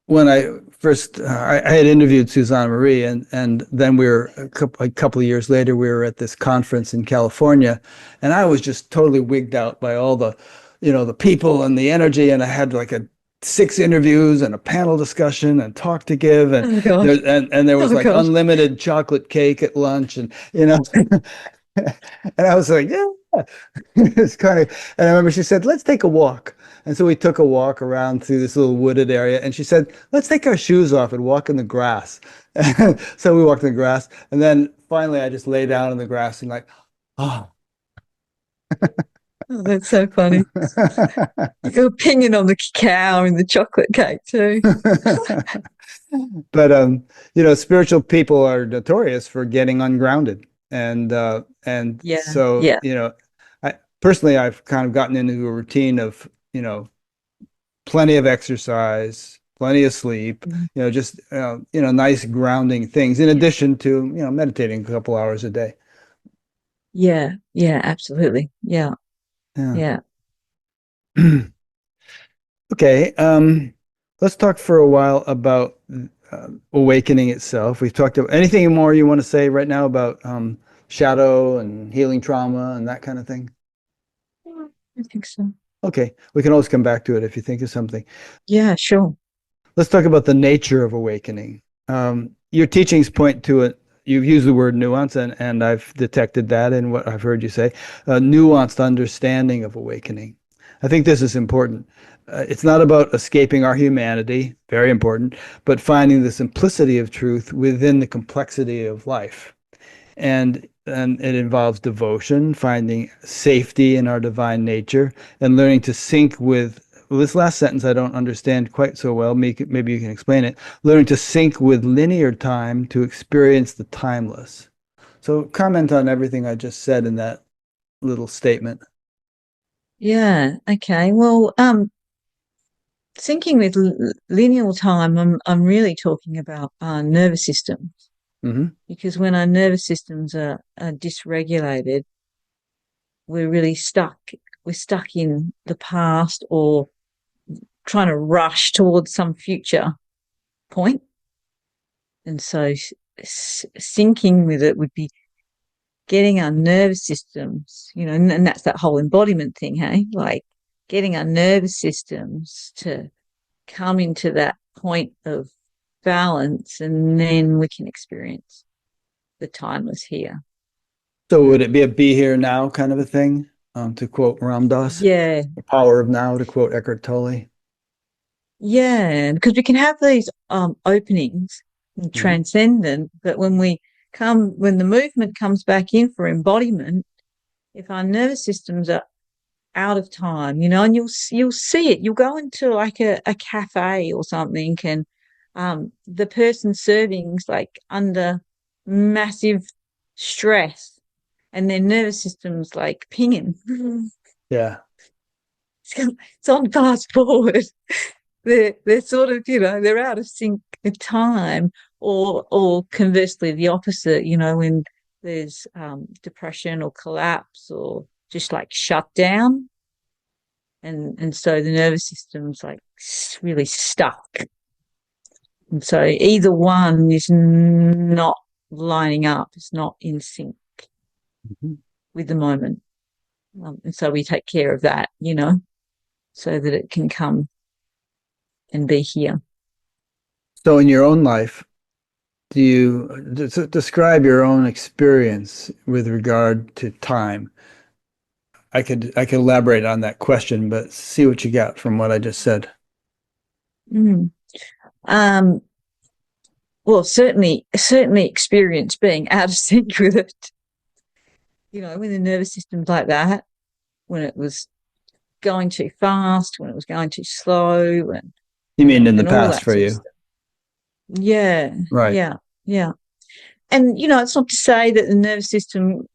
when I first, I had interviewed Suzanne Marie, and then we were a couple of years later, we were at this conference in California, and I was just totally wigged out by all the, the people and the energy, and I had like a 6 interviews and a panel discussion and talk to give, and oh gosh, there was oh like gosh, unlimited chocolate cake at lunch, and and I was like, yeah. It's kind of, and I remember she said, let's take a walk. And so we took a walk around through this little wooded area. And she said, let's take our shoes off and walk in the grass. So we walked in the grass. And then finally, I just lay down in the grass and like, oh. oh, that's so funny. You're pinging on the cacao and the chocolate cake too. But spiritual people are notorious for getting ungrounded. And Yeah, so, yeah. I personally I've kind of gotten into a routine of, plenty of exercise, plenty of sleep, Mm. just nice grounding things in addition to, meditating a couple hours a day. Yeah, yeah, absolutely. Yeah, Yeah. yeah. Okay. Let's talk for a while about awakening itself. We've talked about anything more you want to say right now about shadow and healing trauma and that kind of thing? I think so. Okay. We can always come back to it if you think of something. Yeah, sure. Let's talk about the nature of awakening. Your teachings point to it. You've used the word nuance, and I've detected that in what I've heard you say, a nuanced understanding of awakening. I think this is important. It's not about escaping our humanity, very important, but finding the simplicity of truth within the complexity of life. And it involves devotion, finding safety in our divine nature, and learning to sync with, well, this last sentence I don't understand quite so well. Maybe you can explain it. Learning to sync with linear time to experience the timeless. So comment on everything I just said in that little statement. Yeah. Okay. Well, thinking with lineal time, I'm really talking about nervous systems Hmm. because when our nervous systems are dysregulated, we're really stuck. We're stuck in the past or trying to rush towards some future point. And so syncing with it would be getting our nervous systems, and that's that whole embodiment thing, hey? Like getting our nervous systems to come into that point of balance, and then we can experience the timeless here. So would it be a be here now kind of a thing? To quote Ram Dass, Yeah, the power of now, to quote Eckhart Tolle. yeah, because we can have these openings and Hmm. transcendent, but when the movement comes back in for embodiment, if our nervous systems are out of time, and you'll see it. You'll go into like a cafe or something, and the person serving's like under massive stress, and their nervous system's like pinging. Yeah. It's on fast forward. They're sort of, they're out of sync with time, or conversely the opposite. When there's depression or collapse or just like shutdown, and so the nervous system's like really stuck. And so either one is not lining up, it's not in sync Mhm. with the moment. And so we take care of that, so that it can come and be here. So in your own life, do you describe your own experience with regard to time? I could elaborate on that question, but see what you got from what I just said. Mm. Um, well, certainly experience being out of sync with it. When the nervous system's like that, when it was going too fast, when it was going too slow, and You mean in the and all past that for sort of you? stuff. Yeah, Right. yeah, yeah. And it's not to say that the nervous system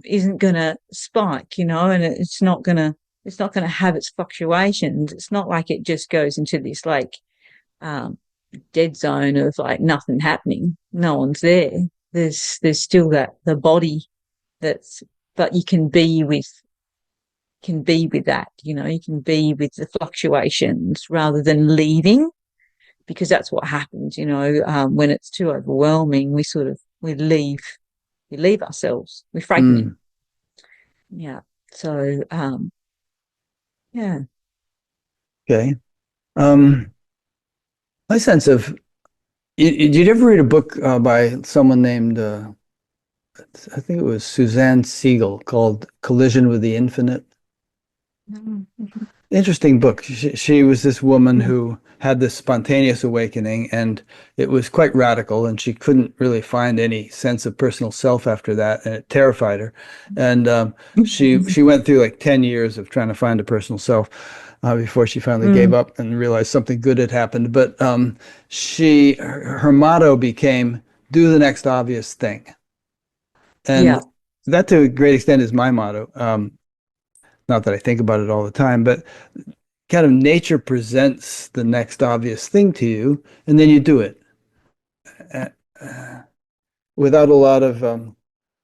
isn't going to spike, and it's not going to have its fluctuations. It's not like it just goes into this like um, dead zone of like nothing happening, no one's there. There's still that the body that's, but you can be with that, you know, you can be with the fluctuations rather than leading, because that's what happens, you know, when it's too overwhelming, we sort of we leave ourselves, we fragment. Mm, Yeah. So yeah. okay. My sense of, did you ever read a book by someone named, I think it was Suzanne Siegel, called Collision with the Infinite? Mm-hmm. Interesting book. She was this woman who had this spontaneous awakening, and it was quite radical, and she couldn't really find any sense of personal self after that, and it terrified her. And she went through like 10 years of trying to find a personal self before she finally gave Mm, up and realized something good had happened. But her motto became, "Do the next obvious thing." yeah. And that to a great extent is my motto. Not that I think about it all the time, but kind of nature presents the next obvious thing to you, and then you do it uh, without a lot of.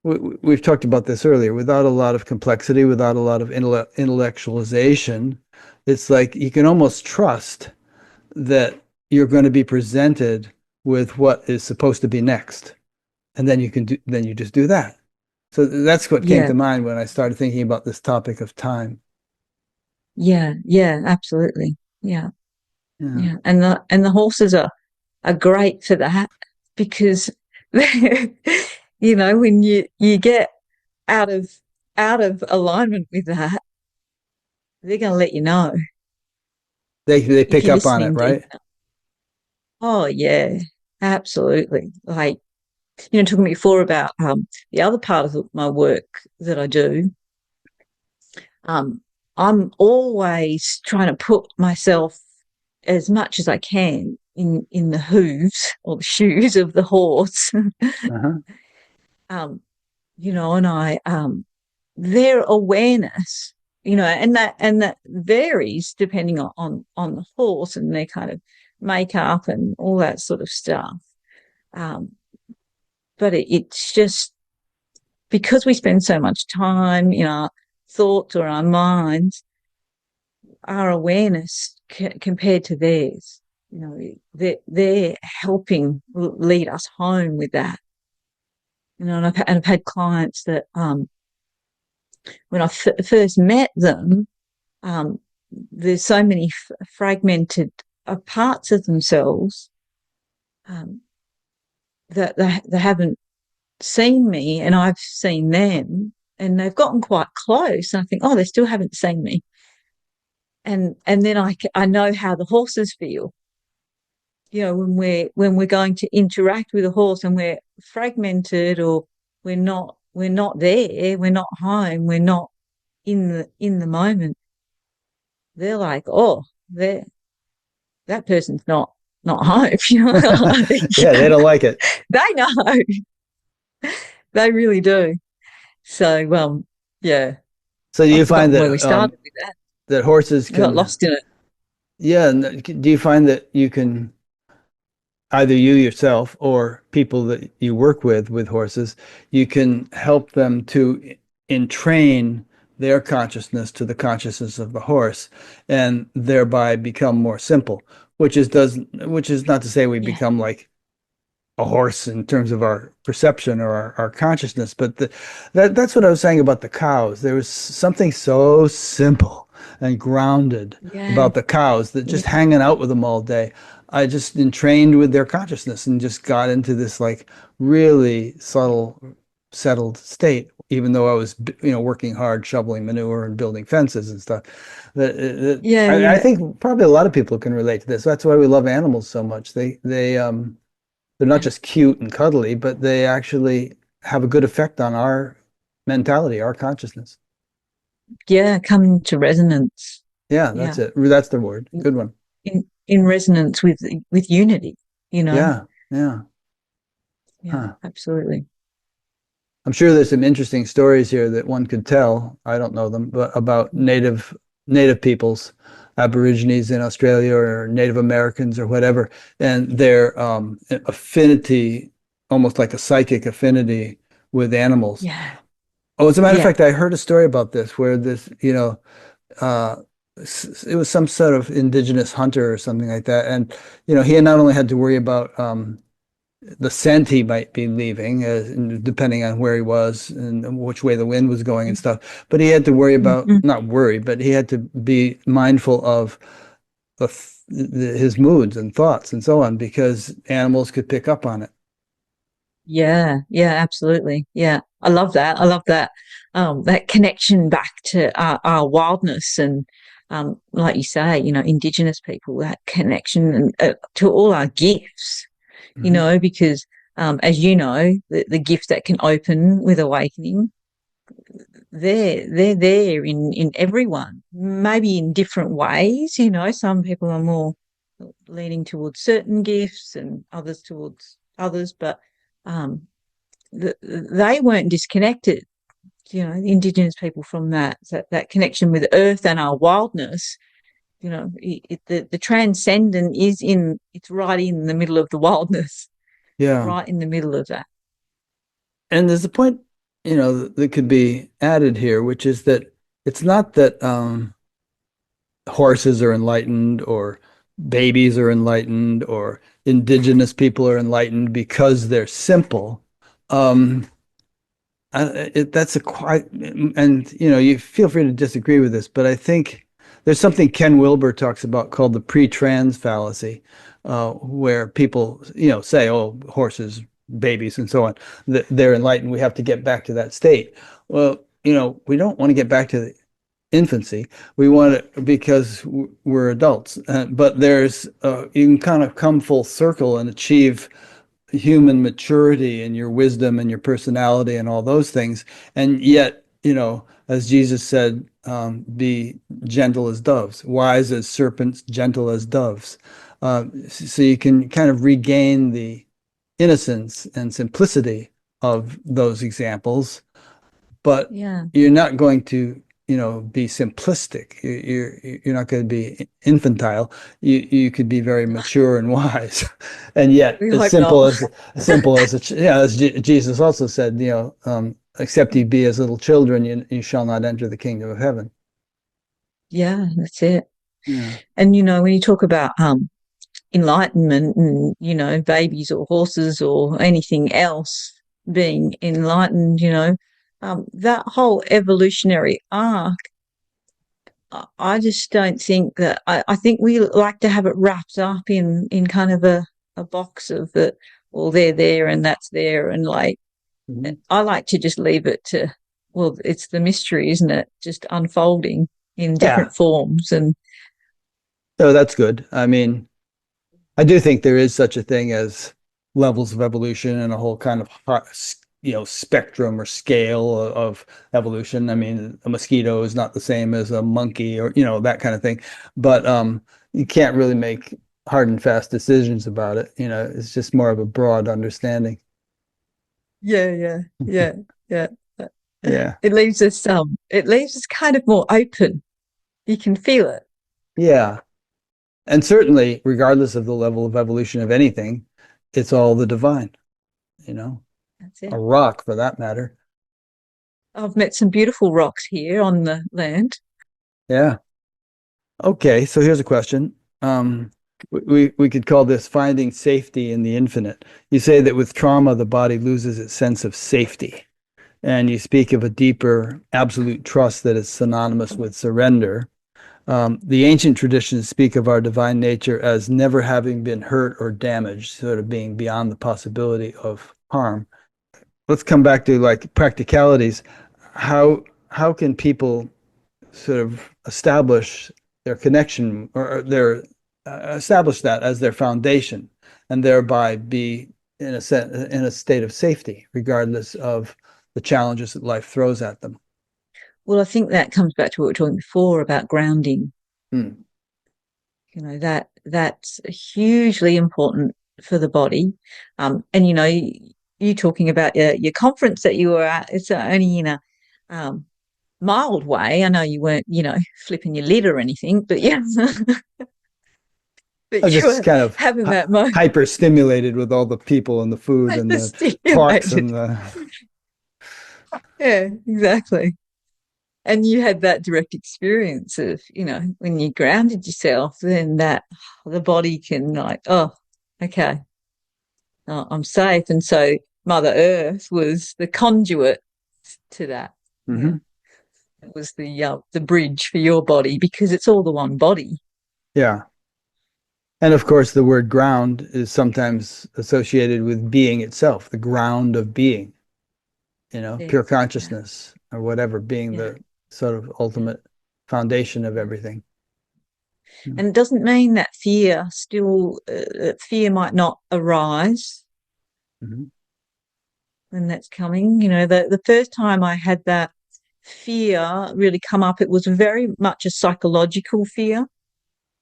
We've talked about this earlier. Without a lot of complexity, without a lot of intellectualization, it's like you can almost trust that you're going to be presented with what is supposed to be next, and then then you just do that. So that's what came Yeah. to mind when I started thinking about this topic of time. Yeah. Yeah. Absolutely. Yeah. Yeah. Yeah. And the horses are great for that, because you know, when you get out of out of alignment with that, they're going to let you know They if pick you're up on it, listening deep. right? Oh yeah, absolutely. Like, you know, talking before about the other part of my work that I do. Um, I'm always trying to put myself as much as I can in the hooves or the shoes of the horse. Uh-huh. um, you know, and their awareness, you know, and that varies depending on the horse and their kind of makeup and all that sort of stuff. Um, but it's just because we spend so much time in our thoughts or our minds, our awareness compared to theirs, you know, they're helping lead us home with that. You know, and I've had clients that when I first met them, um, there's so many fragmented parts of themselves um, that they haven't seen me, and I've seen them, and they've gotten quite close. And I think, oh, they still haven't seen me, and then I know how the horses feel. You know, when we're going to interact with a horse and we're fragmented, or we're not there, we're not home, we're not in the moment. They're like, oh, they're that person's not home. You know, Yeah, they don't like it. they know, they really do. So, yeah, So do I've you find forgotten where we started with that. that horses I got can, lost in it. yeah, do you find that you can, either you yourself or people that you work with horses, you can help them to entrain their consciousness to the consciousness of the horse and thereby become more simple, which is not to say we Yeah, become like a horse in terms of our perception or our consciousness. But that's what I was saying about the cows. There was something so simple and grounded yeah, about the cows that yeah, just hanging out with them all day, I just entrained with their consciousness and just got into this like really subtle, settled state, even though I was, working hard, shoveling manure and building fences and stuff. yeah, I yeah, think probably a lot of people can relate to this. That's why we love animals so much. They're not yeah, just cute and cuddly, but they actually have a good effect on our mentality, our consciousness. yeah. Come into resonance. Yeah, that's Yeah, it. That's the word. Good one. in resonance with unity. You know. Yeah, yeah. Yeah, Huh. absolutely. I'm sure there's some interesting stories here that one could tell. I don't know them, but about native peoples. Aborigines in Australia or Native Americans or whatever, and their affinity, almost like a psychic affinity with animals. Yeah. Oh, as a matter of Yeah. fact, I heard a story about this where uh, it was some sort of indigenous hunter or something like that, and he had not only had to worry about the scent he might be leaving, depending on where he was and which way the wind was going and stuff. But he had to worry about, Mhm. not worry, but he had to be mindful of his moods and thoughts and so on because animals could pick up on it. Yeah, yeah, absolutely. Yeah. I love that. I love that. That connection back to our wildness and, like you say, Indigenous people, that connection and to all our gifts, Mhm. because, as you know, the gifts that can open with awakening, they're there in everyone, maybe in different ways. Some people are more leaning towards certain gifts and others towards others, but, um, they weren't disconnected, the Indigenous people from that connection with earth and our wildness. The transcendent it's right in the middle of the wildness, Yeah. right in the middle of that. And there's a point, that could be added here, which is that it's not that horses are enlightened or babies are enlightened or indigenous people are enlightened because they're simple. Um, that's a quite, and you feel free to disagree with this, but I think there's something Ken Wilber talks about called the pre-trans fallacy, where people, say, "Oh, horses, babies, and so on, they're enlightened. We have to get back to that state." Well, we don't want to get back to the infancy. We want it because we're adults. But you can kind of come full circle and achieve human maturity and your wisdom and your personality and all those things. And yet, as Jesus said, be gentle as doves, wise as serpents, gentle as doves. So you can kind of regain the innocence and simplicity of those examples, but Yeah. you're not going to, be simplistic. You're not going to be infantile. You could be very mature and wise, and yet We hope not. as simple as as Jesus also said, except you be as little children, you shall not enter the kingdom of heaven. Yeah, that's it. Yeah. And when you talk about enlightenment and babies or horses or anything else being enlightened, that whole evolutionary arc, I just don't think that I think we like to have it wrapped up in kind of a box of that, well, they're there and that's there, and like Mhm. I like to just leave it to, well, it's the mystery, isn't it? Just unfolding in Yeah. different forms. And So that's good. I mean, I do think there is such a thing as levels of evolution and a whole kind of spectrum or scale of evolution. I mean, a mosquito is not the same as a monkey or that kind of thing. But you can't really make hard and fast decisions about it. It's just more of a broad understanding. yeah, yeah, yeah, yeah. Yeah. It leaves us kind of more open. You can feel it. Yeah. And certainly, regardless of the level of evolution of anything, it's all the divine, you know, That's a it. rock for that matter. I've met some beautiful rocks here on the land. Yeah. Okay, so here's a question. We could call this finding safety in the infinite. You say that with trauma, the body loses its sense of safety, and you speak of a deeper absolute trust that is synonymous with surrender. The ancient traditions speak of our divine nature as never having been hurt or damaged, sort of being beyond the possibility of harm. Let's come back to like practicalities. How can people sort of establish their connection or their establish that as their foundation and thereby be in a state of safety regardless of the challenges that life throws at them? Well, I think that comes back to what we were talking before about grounding. Hmm. That's hugely important for the body. And you talking about your conference that you were at. It's only in a mild way. I know you weren't, flipping your lid or anything, but yeah, I but was you just were kind of having that moment hyper stimulated with all the people and the food and the talks stimulated. and the. Yeah, exactly. And you had that direct experience of, when you grounded yourself, then that the body can like, oh, okay, I'm safe. And so Mother Earth was the conduit to that. Yeah. Mhm. It was the bridge for your body because it's all the one body. Yeah. And of course, the word ground is sometimes associated with being itself, the ground of being, Yeah. pure Yeah. consciousness or whatever being Yeah. the sort of ultimate foundation of everything. And it doesn't mean that fear might not arise Mm-hmm. when that's coming. The first time I had that fear really come up, it was very much a psychological fear,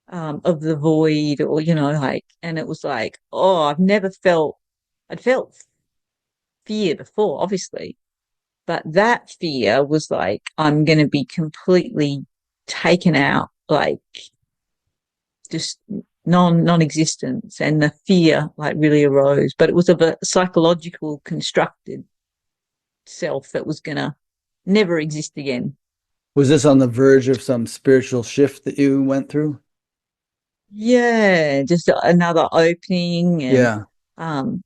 of the void, or, and it was like, oh, I'd felt fear before, obviously, but that fear was like, I'm going to be completely taken out, like just non-existence, and the fear like really arose, but it was of a psychological constructed self that was going to never exist again. Was this on the verge of some spiritual shift that you went through? Yeah, just another opening. And Yeah, um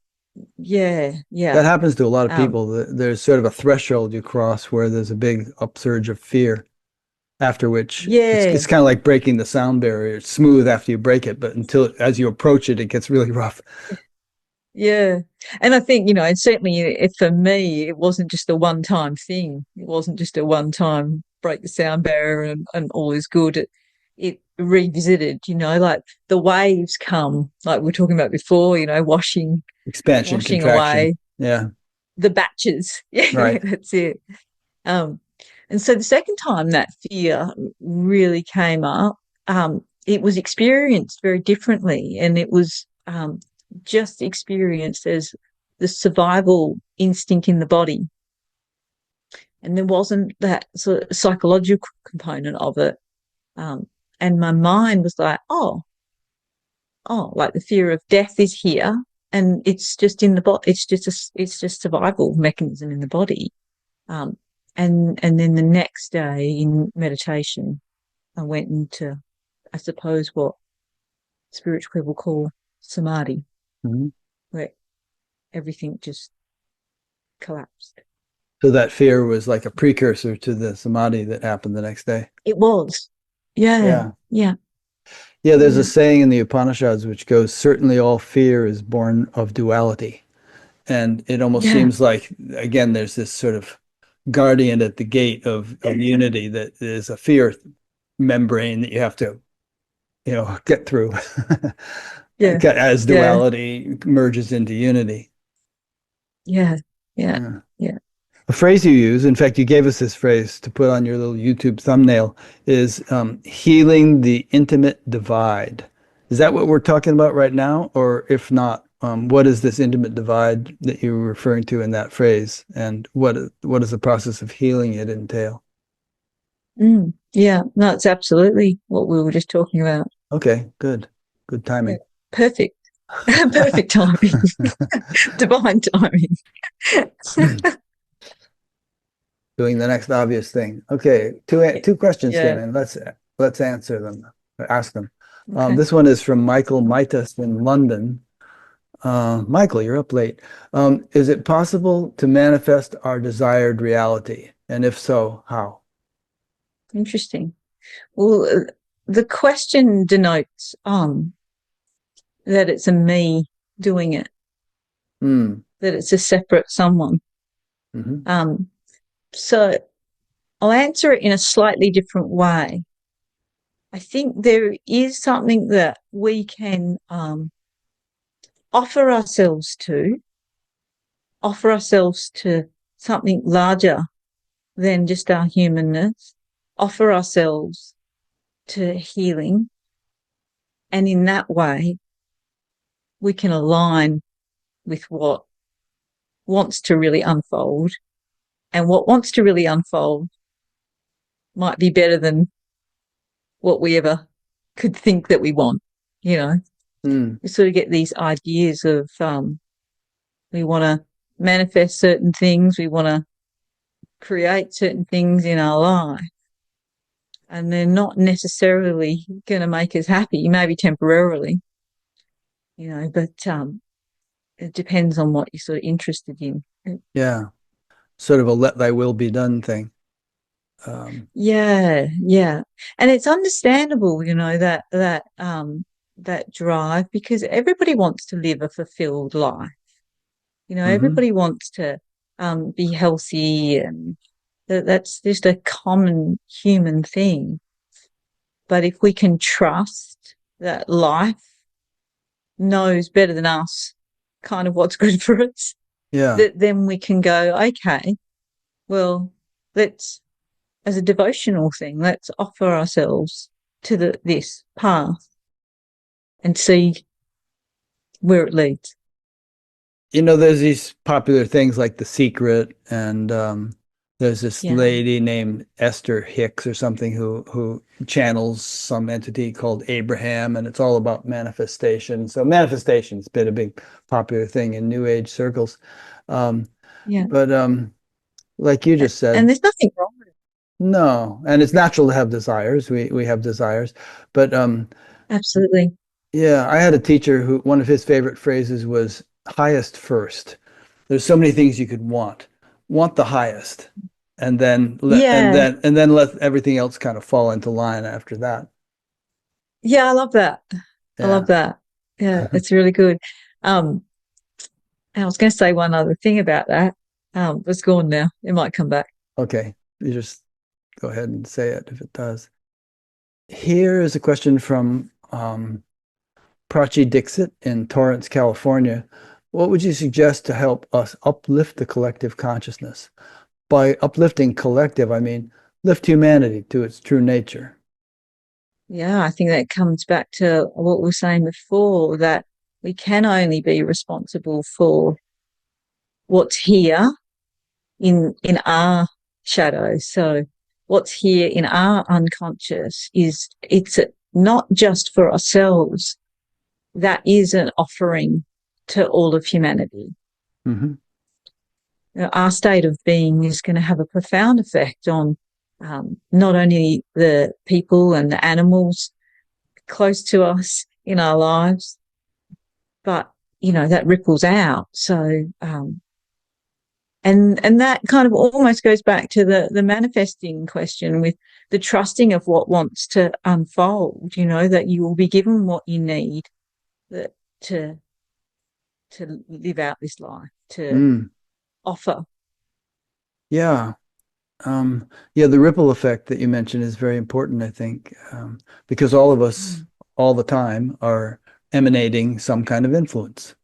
yeah, that yeah. happens to a lot of um people. There's sort of a threshold you cross where there's a big upsurge of fear, after which it's yeah, it's kind of like breaking the sound barrier. It's smooth after you break it, but until as you approach it, it gets really rough. yeah. And I think, and certainly for me, it wasn't just a one-time thing. It wasn't just a one-time break the sound barrier and all is good. It revisited, like the waves come, like we were talking about before, Expansion, washing contraction. away Yeah, the batches. Yeah, right. that's it. Um, and so the second time that fear really came up, it was experienced very differently, and it was just experienced as the survival instinct in the body, and there wasn't that sort of psychological component of it. Um, and my mind was like, like the fear of death is here, and it's just in the body. It's just survival mechanism in the body. Um, and then the next day in meditation, I went into, I suppose, what spiritual people call samadhi, Mhm. where everything just collapsed. So that fear was like a precursor to the samadhi that happened the next day. It was. Yeah, Yeah. yeah, Yeah, there's a yeah, saying in the Upanishads which goes, certainly all fear is born of duality. And it almost yeah, seems like, again, there's this sort of guardian at the gate of unity that is a fear membrane that you have to, get through yeah, as yeah, duality merges into unity. yeah, yeah, Yeah. yeah. A phrase you use, in fact, you gave us this phrase to put on your little YouTube thumbnail, is healing the intimate divide. Is that what we're talking about right now? Or if not, what is this intimate divide that you were referring to in that phrase? And what does the process of healing it entail? Yeah, no, it's absolutely what we were just talking about. Okay, good. Good Yeah. timing. Perfect. Perfect timing. Divine timing. Doing the next obvious thing. Okay, two questions came Yeah. in. Let's answer them, or ask them. Okay. This one is from Michael Mitas in London. Michael, you're up late. Is it possible to manifest our desired reality? And if so, how? Interesting. Well, the question denotes that it's a me doing it, Hmm. that it's a separate someone. Hmm. Um, so I'll answer it in a slightly different way. I think there is something that we can offer ourselves to, offer ourselves to something larger than just our humanness, offer ourselves to healing. And in that way, we can align with what wants to really unfold. And what wants to really unfold might be better than what we ever could think that we want. You know, Mm, we sort of get these ideas of we want to manifest certain things, we want to create certain things in our life, and they're not necessarily going to make us happy, maybe temporarily, but it depends on what you're sort of interested in. yeah. Sort of a let thy will be done thing. Yeah, yeah. And it's understandable, that drive, because everybody wants to live a fulfilled life. Hmm. Everybody wants to be healthy, and that's just a common human thing. But if we can trust that life knows better than us kind of what's good for us, Yeah. that then we can go, okay, well, let's, as a devotional thing, let's offer ourselves to this path and see where it leads. There's these popular things like The Secret, and there's this Yeah. lady named Esther Hicks or something who channels some entity called Abraham, and it's all about manifestation. So manifestation's been a big popular thing in New Age circles. Um, Yeah. but like you just And said, there's nothing wrong with it. no, and it's natural to have desires. We have desires, but Absolutely. yeah, I had a teacher who one of his favorite phrases was highest first. There's so many things you could want. Want the highest, and then let and Yeah. then and then let everything else kind of fall into line after that. Yeah, I love that. I love Yeah. that. Yeah, it's really good. Um, and I was going to say one other thing about that. It's gone now. It might come back. Okay. You just go ahead and say it if it does. Here is a question from Prachi Dixit in Torrance, California. What would you suggest to help us uplift the collective consciousness? By uplifting collective, I mean lift humanity to its true nature. Yeah, I think that comes back to what we were saying before, that we can only be responsible for what's here in our shadow. So what's here in our unconscious it's not just for ourselves. That is an offering to all of humanity. Hmm. Our state of being is going to have a profound effect on not only the people and the animals close to us in our lives, but that ripples out. So and that kind of almost goes back to the manifesting question, with the trusting of what wants to unfold. That you will be given what you need, that to live out this life, to Mm, offer. yeah. Yeah, the ripple effect that you mentioned is very important, I think, because all of us, Mm. all the time, are emanating some kind of influence.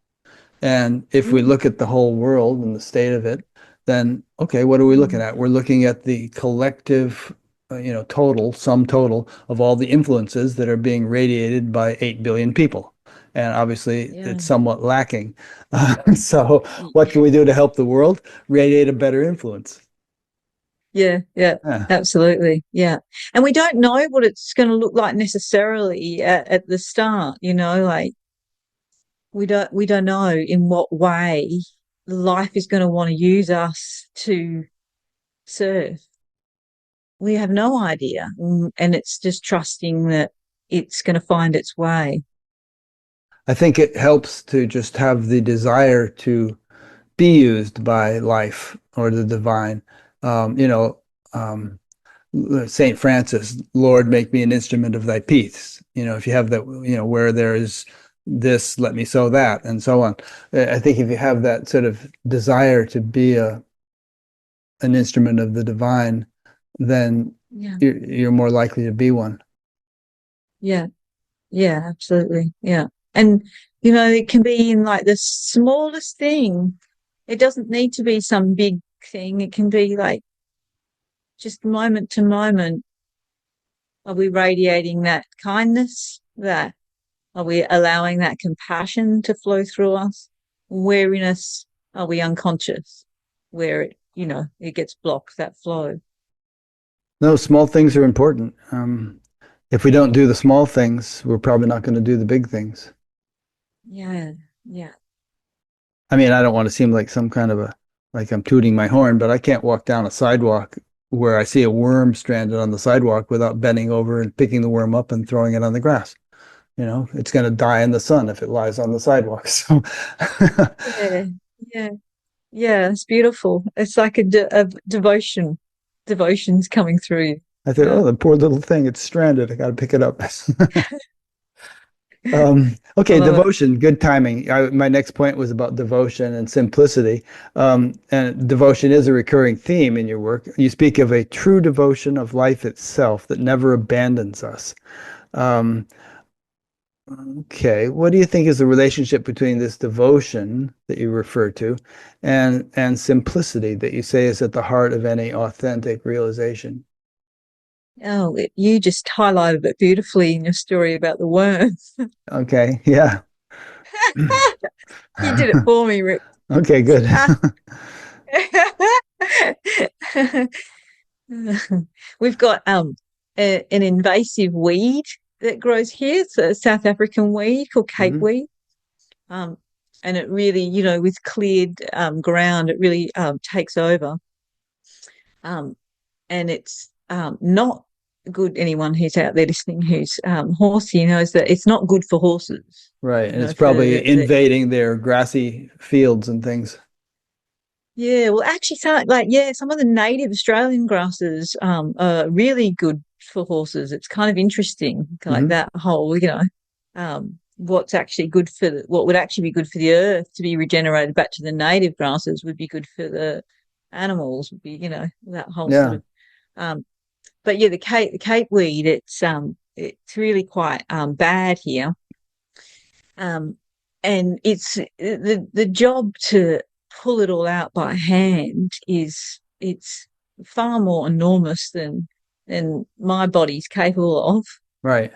And if we Mm. look at the whole world and the state of it, then, okay, what are we looking Mm. at? We're looking at the collective, total, sum total of all the influences that are being radiated by 8 billion people. And obviously, Yeah. it's somewhat lacking. So, what can we do to help the world? Radiate a better influence. Yeah, yeah, Yeah. absolutely. Yeah. And we don't know what it's going to look like necessarily at the start, like we don't know in what way life is going to want to use us to serve. We have no idea. And it's just trusting that it's going to find its way. I think it helps to just have the desire to be used by life or the divine. Um, you know, um, Saint Francis, Lord, make me an instrument of thy peace. If you have that, where there is this, let me sow that, and so on. I think if you have that sort of desire to be an instrument of the divine, then Yeah. you're more likely to be one. Yeah. Yeah, absolutely. Yeah. And, it can be in like the smallest thing. It doesn't need to be some big thing. It can be like just moment to moment. Are we radiating that kindness? That are we allowing that compassion to flow through us? Wariness, are we unconscious where it gets blocked, that flow? No, small things are important. If we don't do the small things, we're probably not going to do the big things. Yeah, yeah. I mean, I don't want to seem like some kind of a, like I'm tooting my horn, but I can't walk down a sidewalk where I see a worm stranded on the sidewalk without bending over and picking the worm up and throwing it on the grass. You know, it's going to die in the sun if it lies on the sidewalk. So, Yeah, yeah, yeah. It's beautiful. It's like a devotion. Devotion's coming through. I thought, Yeah. oh, the poor little thing, it's stranded. I got to pick it up. I Okay, love it. devotion, good timing. My next point was about devotion and simplicity. And devotion is a recurring theme in your work. You speak of a true devotion of life itself that never abandons us. Um, okay, what do you think is the relationship between this devotion that you refer to and simplicity that you say is at the heart of any authentic realization? Oh, you just highlighted it beautifully in your story about the worms. Okay, yeah. You did it for me, Rick. Okay, good. We've got an invasive weed that grows here. It's a South African weed called cape Mhm. weed. Um, and it really, with cleared ground, it really takes over. Um, and it's not good. Anyone who's out there listening who's horsey knows that it's not good for horses. Right, You and it's know, for probably the invading their grassy fields and things. Yeah, well, actually, some of the native Australian grasses are really good for horses. It's kind of interesting, like Hmm. that whole, what's actually good for what would actually be good for the earth to be regenerated back to the native grasses would be good for the animals. Would be, that whole sort Yeah. of. Um, but yeah, the Cape weed, it's really quite bad here. Um, and it's the job to pull it all out by hand is it's far more enormous than my body's capable of. Right.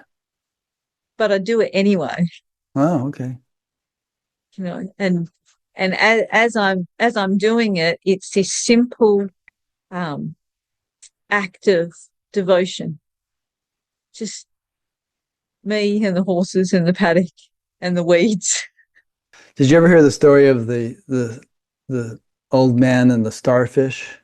But I do it anyway, Oh, okay. and as I'm doing it, it's this simple um, act of devotion. Just me and the horses and the paddock and the weeds. Did you ever hear the story of the old man and the starfish?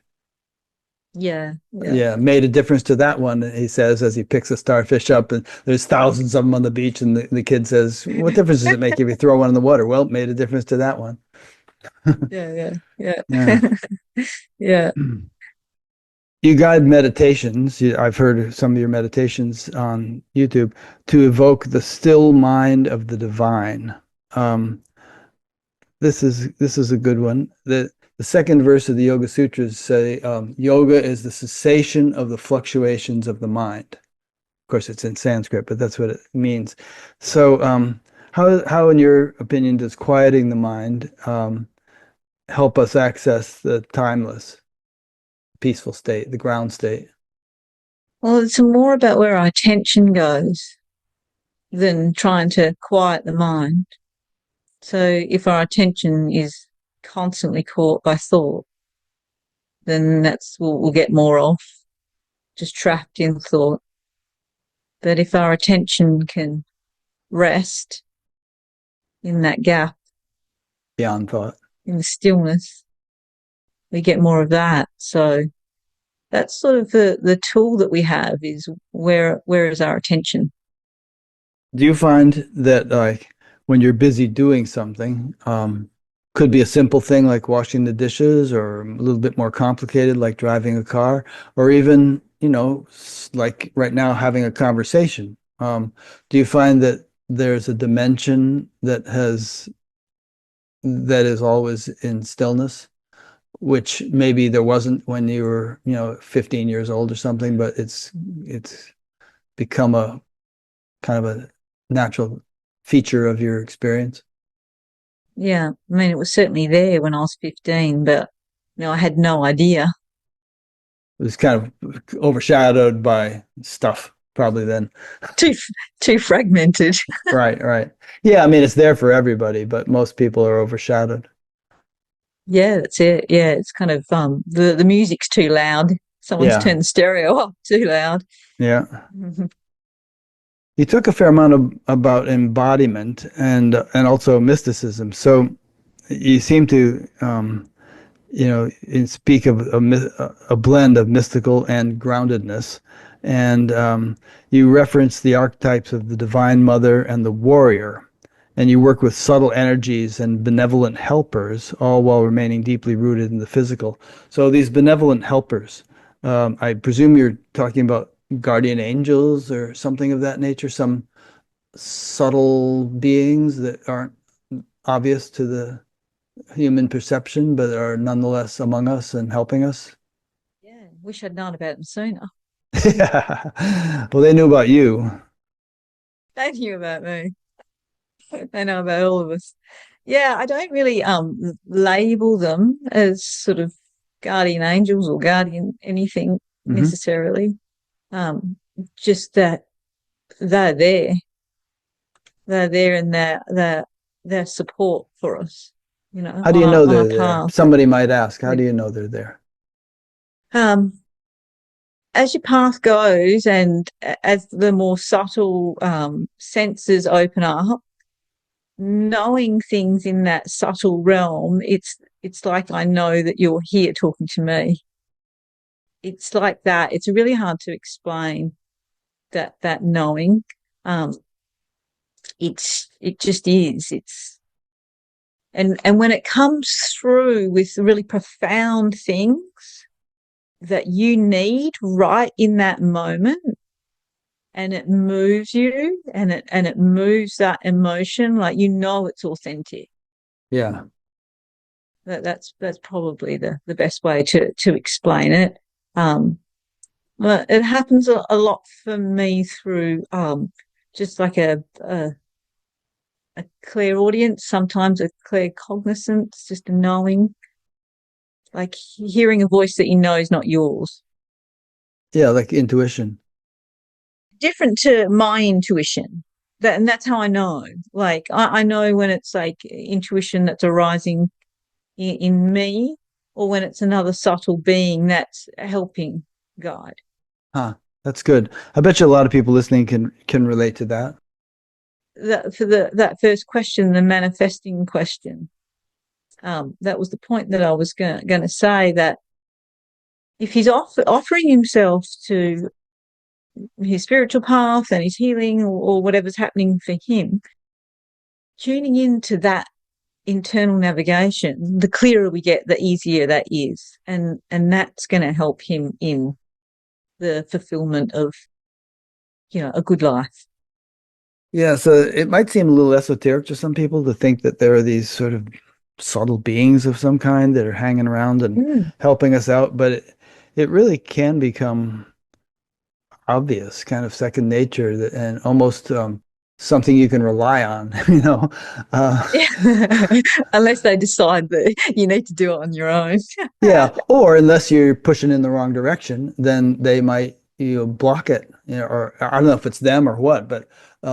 Yeah, yeah. Yeah, made a difference to that one, he says, as he picks a starfish up, and there's thousands of them on the beach, and the kid says, "What difference does it make if you throw one in the water?" Well, it made a difference to that one. Yeah, yeah, Yeah. yeah. Yeah. You guide meditations. I've heard some of your meditations on YouTube to evoke the still mind of the divine. Um, this is a good one. The second verse of the Yoga Sutras say yoga is the cessation of the fluctuations of the mind. Of course, it's in Sanskrit, but that's what it means. So, how in your opinion does quieting the mind help us access the timeless, peaceful state, the ground state? Well, it's more about where our attention goes than trying to quiet the mind. So if our attention is constantly caught by thought, then that's what we'll get more of, just trapped in thought. But if our attention can rest in that gap, Beyond thought. in the stillness, we get more of that. So that's sort of the tool that we have is where is our attention? Do you find that like when you're busy doing something, could be a simple thing like washing the dishes, or a little bit more complicated like driving a car, or even, like right now having a conversation. Do you find that there's a dimension that is always in stillness, which maybe there wasn't when you were, 15 years old or something, but it's become a kind of a natural feature of your experience? Yeah, I mean, it was certainly there when I was 15, but I had no idea. It was kind of overshadowed by stuff probably then. Too too fragmented. Right, right. Yeah, I mean, it's there for everybody, but most people are overshadowed. Yeah, that's it. Yeah, it's kind of the music's too loud. someone's Yeah. turned the stereo up too loud. Yeah. Mhm. You took a fair amount about embodiment and also mysticism. So you seem to speak of a blend of mystical and groundedness. And you reference the archetypes of the Divine Mother and the warrior. And you work with subtle energies and benevolent helpers, all while remaining deeply rooted in the physical. So these benevolent helpers, I presume you're talking about guardian angels or something of that nature, some subtle beings that aren't obvious to the human perception, but are nonetheless among us and helping us. Yeah, wish I'd known about them sooner. Yeah. Well, they knew about you. They knew about me. They know about all of us. Yeah, I don't really label them as sort of guardian angels or guardian anything Hmm. necessarily. Um, just that they're there. They're there and they're support for us, How do on you our know on our they're there? path. Somebody might ask, how With do you know they're there? um as your path goes and as the more subtle senses open up, knowing things in that subtle realm, it's like I know that you're here talking to me. It's like that. It's really hard to explain that knowing. Um, it just is. And when it comes through with really profound things that you need right in that moment, and it moves you and it moves that emotion, like it's authentic. Yeah. That's probably the best way to explain it. Um, well, it happens a lot for me through just like a clear audience, sometimes a clear cognizance, just a knowing, like hearing a voice that you know is not yours. Yeah, like intuition. Different to my intuition. And that's how I know. Like I know when it's like intuition that's arising in me, or when it's another subtle being that's helping guide. Huh. That's good. I bet you a lot of people listening can relate to that. That first question, the manifesting question, that was the point that I was going to say, that if he's offering himself to his spiritual path and his healing, or whatever's happening for him, tuning into that internal navigation, the clearer we get, the easier that is, and that's going to help him in the fulfillment of a good life. Yeah, so it might seem a little esoteric to some people to think that there are these sort of subtle beings of some kind that are hanging around and Mm. helping us out, but it really can become obvious, kind of second nature that, and almost something you can rely on, you know. Uh, Yeah. Unless they decide that you need to do it on your own. yeah, or unless you're pushing in the wrong direction, then they might block it, or I don't know if it's them or what, but you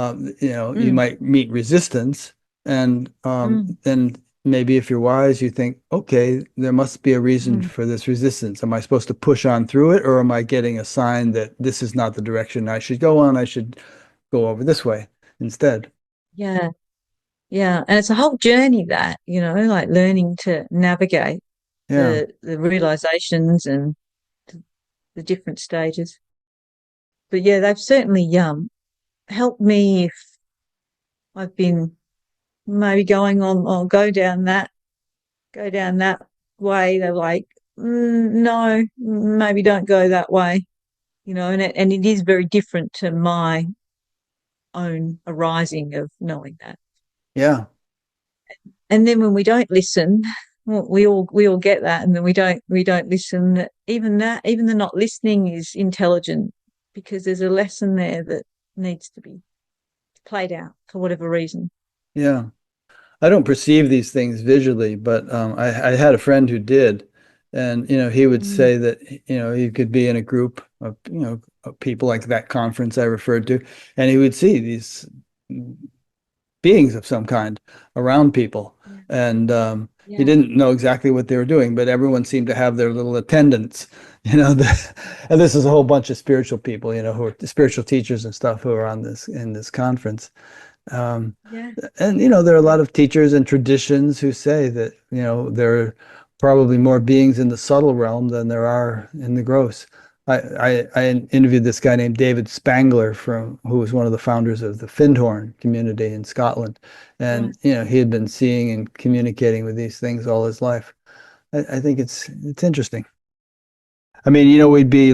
Mm, might meet resistance, and mm, then maybe if you're wise, you think, okay, there must be a reason mm. for this resistance. Am I supposed to push on through it, or am I getting a sign that this is not the direction I should go on? I should go over this way instead. Yeah, yeah. And it's a whole journey, that, like learning to navigate Yeah. the realizations and the different stages. But yeah, they've certainly helped me if I've been maybe going on or go down that way. They're like, no, maybe don't go that way, and it is very different to my own arising of knowing that. Yeah. And then when we don't listen, well, we all get that, and then we don't listen. Even the not listening is intelligent, because there's a lesson there that needs to be played out for whatever reason. Yeah. I don't perceive these things visually, but I had a friend who did, and he would Mm, say that he could be in a group of of people like that conference I referred to, and he would see these beings of some kind around people, yeah, and he yeah, didn't know exactly what they were doing, but everyone seemed to have their little attendants, you know, and this is a whole bunch of spiritual people, you know, who are spiritual teachers and stuff who are on this in this conference. Um, Yeah. and you know, there are a Yeah. lot of teachers and traditions who say that, you know, there are probably more beings in the subtle realm than there are in the gross. I interviewed this guy named David Spangler who was one of the founders of the Findhorn community in Scotland. Yeah. And, you know, he had been seeing and communicating with these things all his life. I think it's interesting. I mean, you know, it'd be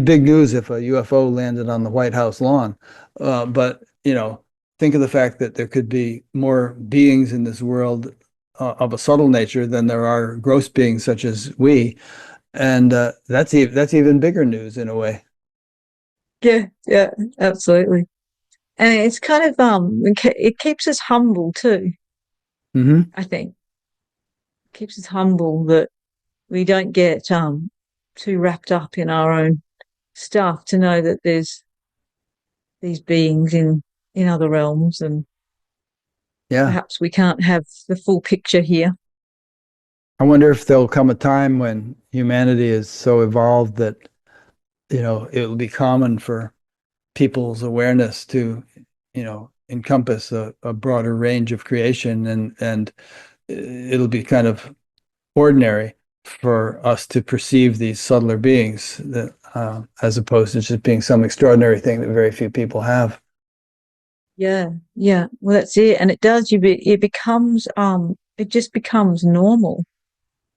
big news if a UFO landed on the White House lawn. But, you know, think of the fact that there could be more beings in this world of a subtle nature than there are gross beings such as we. And that's even bigger news in a way. Yeah. Yeah. Absolutely. And it's kind of it keeps us humble too, Hmm. I think. Keeps us humble that we don't get too wrapped up in our own stuff to know that there's these beings in other realms, and Yeah. perhaps we can't have the full picture here. I wonder if there'll come a time when humanity is so evolved that, you know, it will be common for people's awareness to, you know, encompass a broader range of creation, and it'll be kind of ordinary for us to perceive these subtler beings that, as opposed to just being some extraordinary thing that very few people have. Yeah, yeah. Well, that's it. And it does. It becomes it just becomes normal.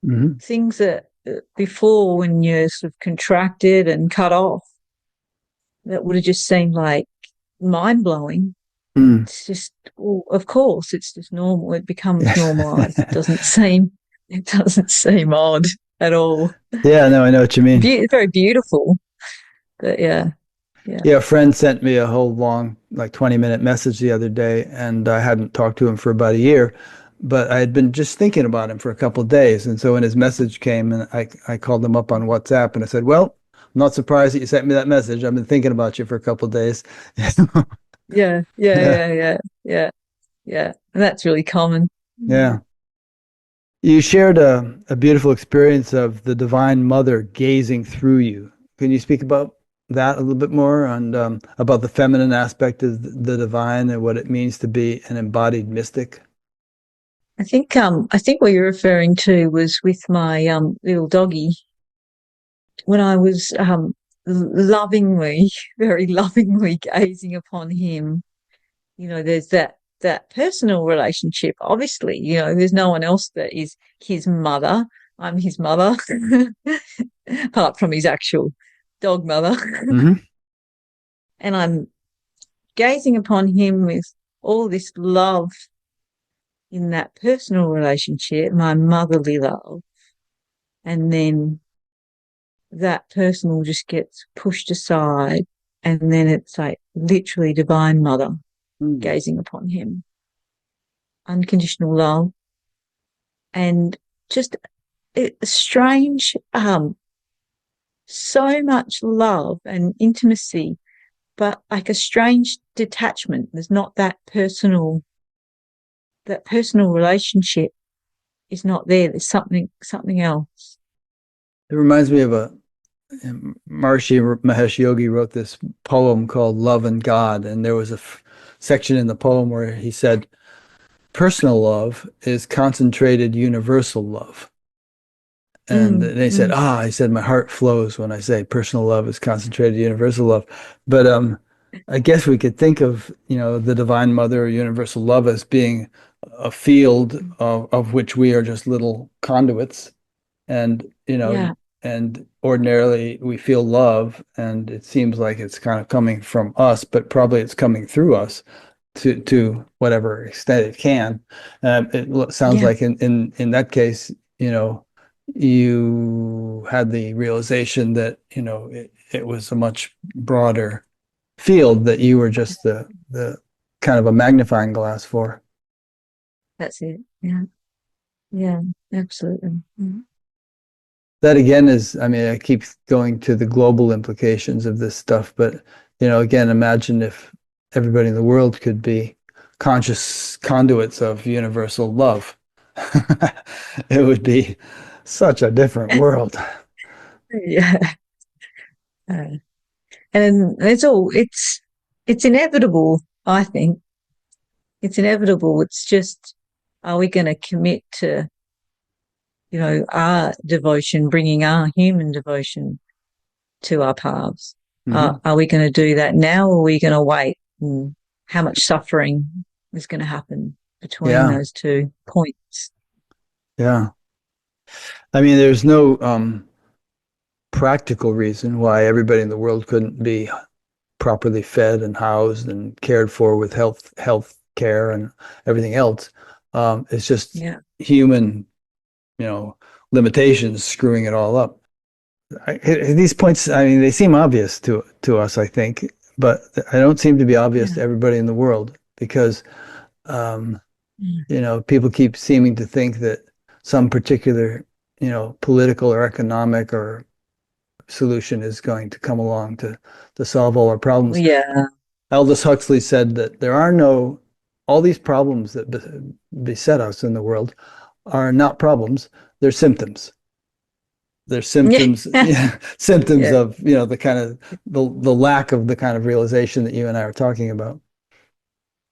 Hmm. Things that before, when you're sort of contracted and cut off, that would have just seemed like mind blowing. Mm. It's just, well, of course, it's just normal. It becomes normalized. Yeah. It doesn't seem odd at all. Yeah, no, I know what you mean. Very beautiful. But yeah, yeah, Yeah, a friend sent me a whole long, like 20-minute message the other day, and I hadn't talked to him for about a year, but I had been just thinking about him for a couple of days. And so when his message came, and I called him up on WhatsApp and I said, "Well, I'm not surprised that you sent me that message. I've been thinking about you for a couple of days." yeah, yeah, Yeah, yeah, yeah, yeah, yeah. And that's really common. yeah. You shared a beautiful experience of the Divine Mother gazing through you. Can you speak about that a little bit more, and about the feminine aspect of the divine and what it means to be an embodied mystic? I think what you're referring to was with my little doggy when I was lovingly, very lovingly gazing upon him. You know, there's that personal relationship. Obviously, you know, there's no one else that is his mother. I'm his mother, apart from his actual dog mother. Hmm. And I'm gazing upon him with all this love in that personal relationship, my motherly love. And then that personal just gets pushed aside. And then it's like literally Divine Mother Mm. gazing upon him, unconditional love, and just a strange, so much love and intimacy, but like a strange detachment. There's not that personal relationship is not there. There's something else. It reminds me of a Maharishi Mahesh Yogi wrote this poem called Love and God, and there was a section in the poem where he said, "Personal love is concentrated universal love." And Mm, they said, mm, he said, "My heart flows when I say personal love is concentrated universal love." But I guess we could think of, you know, the Divine Mother or universal love as being a field of which we are just little conduits. And, you know, yeah, and ordinarily we feel love, and it seems like it's kind of coming from us, but probably it's coming through us to whatever extent it can. Sounds yeah, like in that case, you know, you had the realization that, you know, it was a much broader field that you were just the kind of a magnifying glass for. that's it. Yeah, yeah, absolutely. Mm. That again is, I mean, I keep going to the global implications of this stuff, but, you know, again, imagine if everybody in the world could be conscious conduits of universal love. It would be such a different world. Yeah. Uh, and it's inevitable, I think. It's inevitable. It's just, are we going to commit to, our devotion, bringing our human devotion to our paths? Hmm. Are we going to do that now, or are we going to wait? And how much suffering is going to happen between Yeah, those two points? yeah. I mean, there's no practical reason why everybody in the world couldn't be properly fed and housed and cared for with health care and everything else. It's just Yeah. human, limitations screwing it all up. These points, I mean, they seem obvious to us, I think, but I don't seem to be obvious Yeah. to everybody in the world because, um, people keep seeming to think that some particular, political or economic or solution is going to come along to solve all our problems. Yeah. Aldous Huxley said that all these problems that beset us in the world are not problems, they're symptoms. They're Yeah. symptoms, yeah, symptoms Yeah. of, the kind of the lack of the kind of realization that you and I are talking about.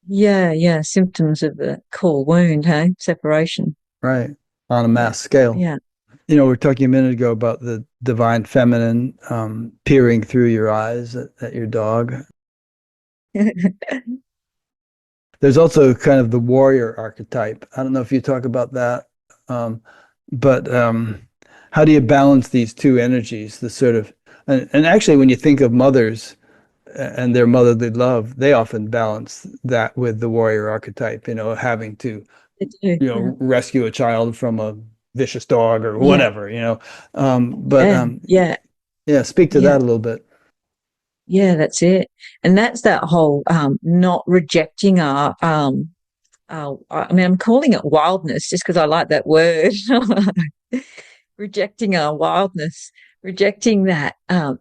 Yeah. Yeah. Symptoms of the core wound, hey? Separation. Right. On a Yeah. mass scale. Yeah. We were talking a minute ago about the divine feminine peering through your eyes at your dog. There's also kind of the warrior archetype. I don't know if you talk about that, um, but how do you balance these two energies? The sort of, and actually, when you think of mothers and their motherly love, they often balance that with the warrior archetype. Having to, They do. Yeah. rescue a child from a vicious dog or Yeah. whatever. But Yeah. Yeah. yeah, speak to Yeah. that a little bit. Yeah, that's it. And that's that whole not rejecting I mean, I'm calling it wildness just because I like that word. Rejecting our wildness, rejecting that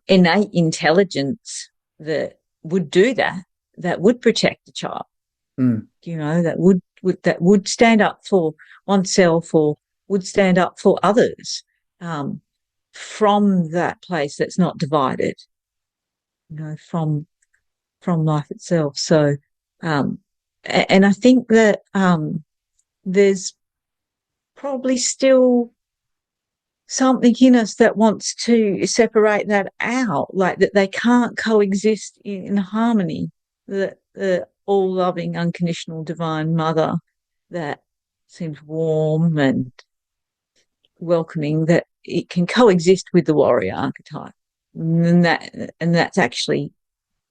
innate intelligence that would do that, that would protect the child, Mm, that would stand up for oneself or would stand up for others, um, from that place that's not divided, from life itself. So, um, and I think that there's probably still something in us that wants to separate that out, like that they can't coexist in harmony. That the all loving, unconditional, divine mother that seems warm and welcoming, that it can coexist with the warrior archetype. And that's actually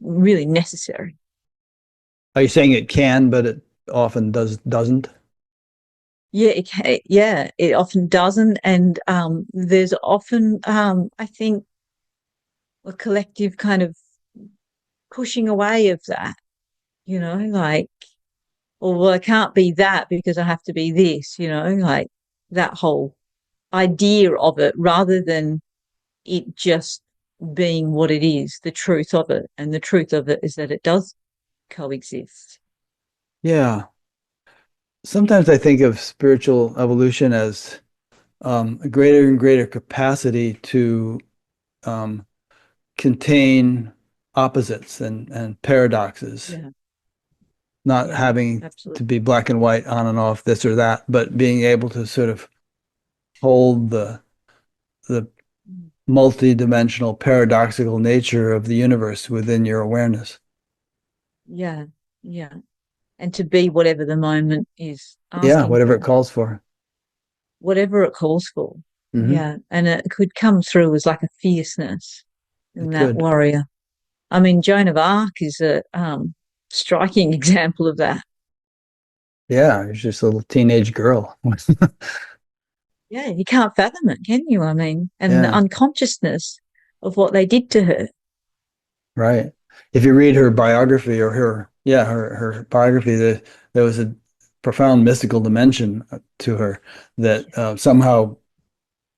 really necessary. are you saying it can, but it often doesn't? Yeah, it often doesn't, and there's often, I think, a collective kind of pushing away of that. Like, oh, well, I can't be that because I have to be this. Like that whole idea of it, rather than it just being what it is, the truth of it, and the truth of it is that it does coexist. Yeah. Sometimes I think of spiritual evolution as a greater and greater capacity to um, contain opposites and paradoxes, Yeah, not yeah, having to absolutely. be black and white, on and off, this or that, but being able to sort of hold the multi-dimensional paradoxical nature of the universe within your awareness. Yeah, yeah. And to be whatever the moment is Yeah, asking whatever it for, calls for. whatever it calls for. Hmm. Yeah. And it could come through as like a fierceness in It that could. warrior. I mean, Joan of Arc is a striking example of that. Yeah, it's just a little teenage girl. Yeah, you can't fathom it, can you? I mean, and the Yeah. unconsciousness of what they did to her. Right. If you read her biography or her biography, there was a profound mystical dimension to her that somehow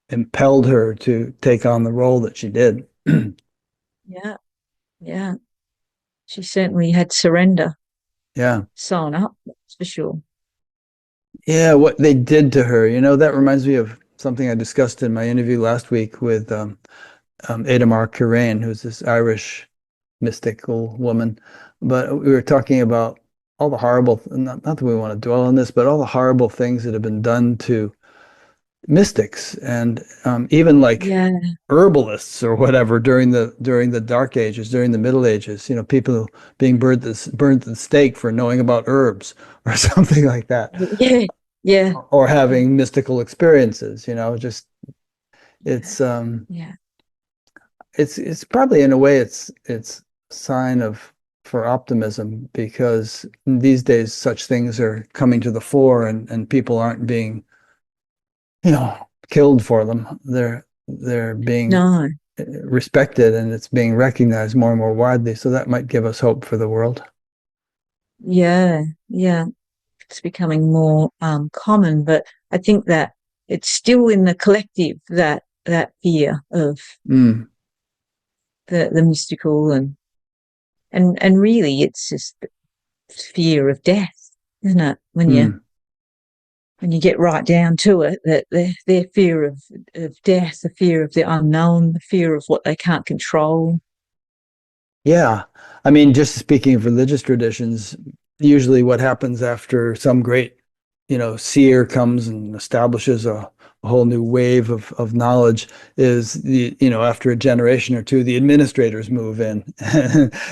impelled her to take on the role that she did. Yeah, yeah. She certainly had surrender Yeah. sewn up, that's for sure. Yeah, what they did to her, that reminds me of something I discussed in my interview last week with Adamar Kirain, who's this Irish mystical woman. But we were talking about all the horrible, not that we want to dwell on this, but all the horrible things that have been done to mystics and even like Yeah. herbalists or whatever during the Dark Ages, during the Middle Ages. You know, people being burned at the stake for knowing about herbs or something like that, Yeah. Yeah. or Yeah. having mystical experiences. You know, just Yeah. it's Yeah. it's probably in a way it's a sign of for optimism because these days such things are coming to the fore and people aren't being, you know, killed for them. They're being No. respected and it's being recognized more and more widely. So that might give us hope for the world. Yeah. Yeah. It's becoming more common, but I think that it's still in the collective that fear of Mm, the mystical and really it's just fear of death, isn't it? mm. When you get right down to it, that their fear of death, the fear of the unknown, the fear of what they can't control. Yeah. I mean, just speaking of religious traditions, usually what happens after some great, you know, seer comes and establishes a whole new wave of knowledge is the, you know, after a generation or two, the administrators move in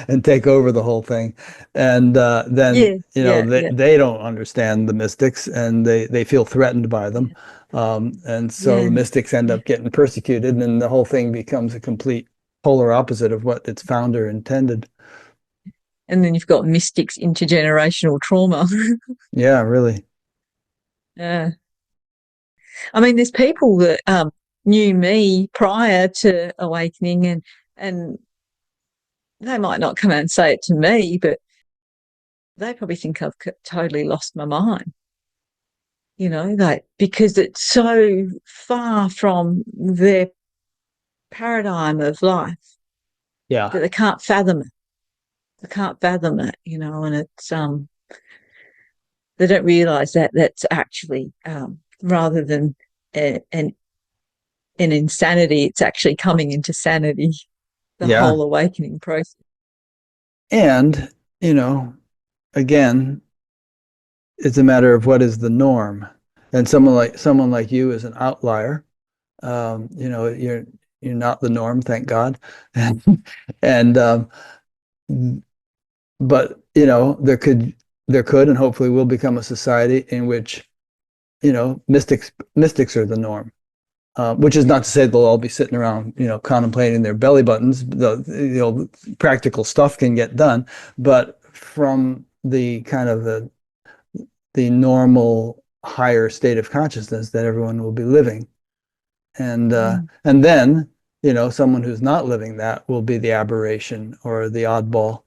and take over the whole thing. And then, Yeah, you know, yeah, yeah, they don't understand the mystics and they feel threatened by them. And so yeah, the mystics end yeah. up getting persecuted and the whole thing becomes a complete polar opposite of what its founder intended. And then you've got mystics intergenerational trauma. Yeah, really. Yeah. I mean, there's people that knew me prior to awakening, and they might not come out and say it to me, but they probably think I've totally lost my mind. You know, like because it's so far from their paradigm of life that Yeah. they can't fathom it. They can't fathom it, and it's they don't realize that that's actually rather than an insanity, it's actually coming into sanity, the Yeah. whole awakening process. And, you know, again, it's a matter of what is the norm. And someone like you is an outlier. You know, you're not the norm, thank God. And but you know, there could and hopefully will become a society in which, you know, mystics are the norm. Which is not to say they'll all be sitting around, you know, contemplating their belly buttons. You know, practical stuff can get done, but from the kind of the normal higher state of consciousness that everyone will be living, Mm. and then, you know, someone who's not living that will be the aberration or the oddball.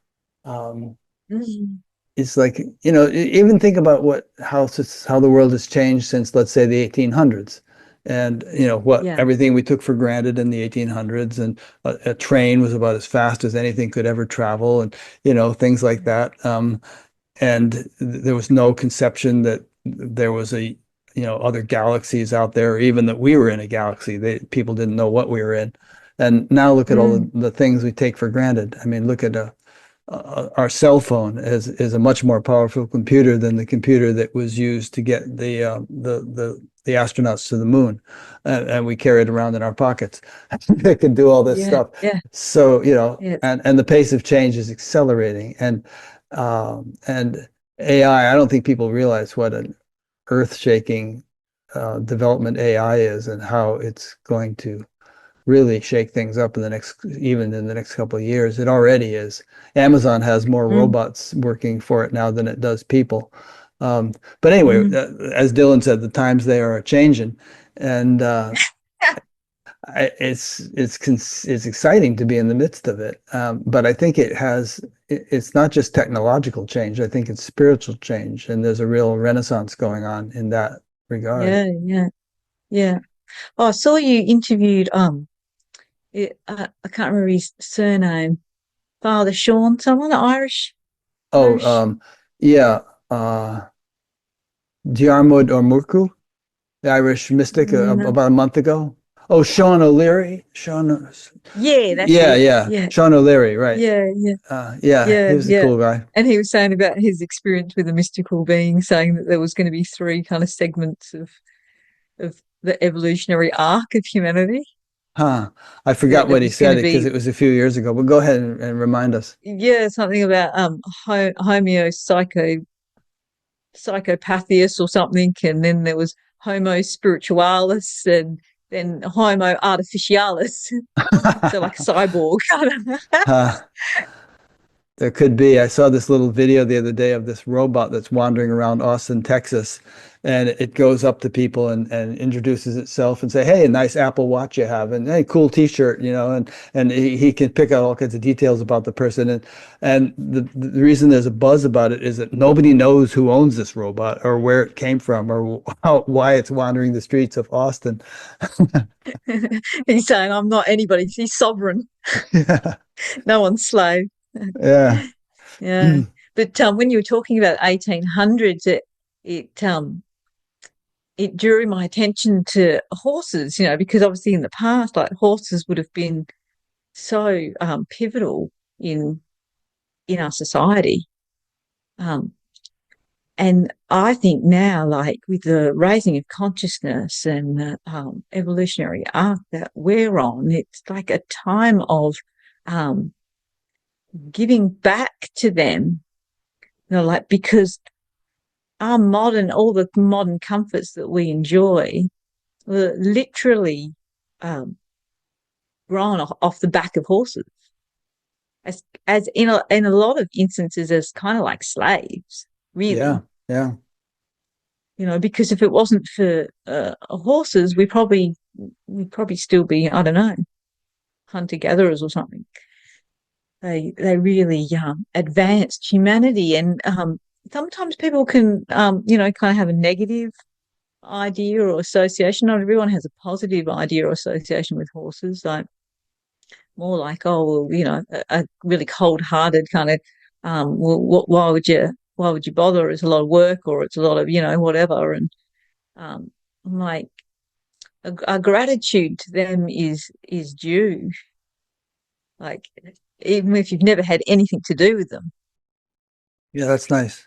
Um, Mm. it's like, you know, even think about how the world has changed since, let's say, the 1800s, and you know what Yeah. everything we took for granted in the 1800s, and a train was about as fast as anything could ever travel, and you know things like that. And there was no conception that there was a, you know, other galaxies out there, or even that we were in a galaxy. People didn't know what we were in, and now look at all Mm. the things we take for granted. I mean, look at our cell phone is a much more powerful computer than the computer that was used to get the astronauts to the moon, and we carry it around in our pockets. It can do all this Yeah. stuff. Yeah. So, you know, Yeah. and the pace of change is accelerating, and AI. I don't think people realize what an earth-shaking development AI is and how it's going to really shake things up even in the next couple of years. It already is. Amazon has more Mm. robots working for it now than it does people. But anyway, Mm. as Dylan said, the times they are changing, and it's exciting to be in the midst of it. But I think it's not just technological change. I think it's spiritual change, and there's a real renaissance going on in that regard. Yeah. Yeah. Yeah. Oh, I saw you interviewed I can't remember his surname. Father Sean, someone Irish, Oh, Irish. yeah. Diarmuid or Murku, the Irish mystic, No. about a month ago. Oh, Sean O'Leary. Sean. Yeah, that's Yeah, it. yeah. Yeah, Sean O'Leary, right. yeah, yeah, Yeah, he yeah, was a yeah. cool guy. And he was saying about his experience with a mystical being, saying that there was going to be three kind of segments of the evolutionary arc of humanity. Huh. I That forgot it what he was going said to it because be, it was a few years ago. But go ahead and remind us. yeah, something about psychopathia or something, and then there was Homo spiritualis, and then Homo artificialis, so like a cyborg. Huh. There could be. I saw this little video the other day of this robot that's wandering around Austin, Texas, and it goes up to people and introduces itself and say, "Hey, nice Apple Watch you have," and "Hey, cool T-shirt," and he can pick out all kinds of details about the person, and the reason there's a buzz about it is that nobody knows who owns this robot or where it came from or why it's wandering the streets of Austin. He's saying, "I'm not anybody. He's sovereign. Yeah, No one's slave." yeah. Yeah, but when you were talking about 1800s, it it drew my attention to horses. Because obviously in the past, like horses would have been so pivotal in our society. Um, and I think now, like with the raising of consciousness and the evolutionary arc that we're on, it's like a time of um, giving back to them. Like because all the modern comforts that we enjoy were literally um, grown off the back of horses, as in a lot of instances as kind of like slaves, Yeah, really. yeah. Because if it wasn't for horses, we'd probably still be, I don't know, hunter gatherers or something. They really advanced humanity, and sometimes people can kind of have a negative idea or association. Not everyone has a positive idea or association with horses. Like more like, oh well, a really cold-hearted kind of, well, why would you bother? It's a lot of work, or it's a lot of whatever. And I'm like, a gratitude to them is due. Like even if you've never had anything to do with them. Yeah, that's nice.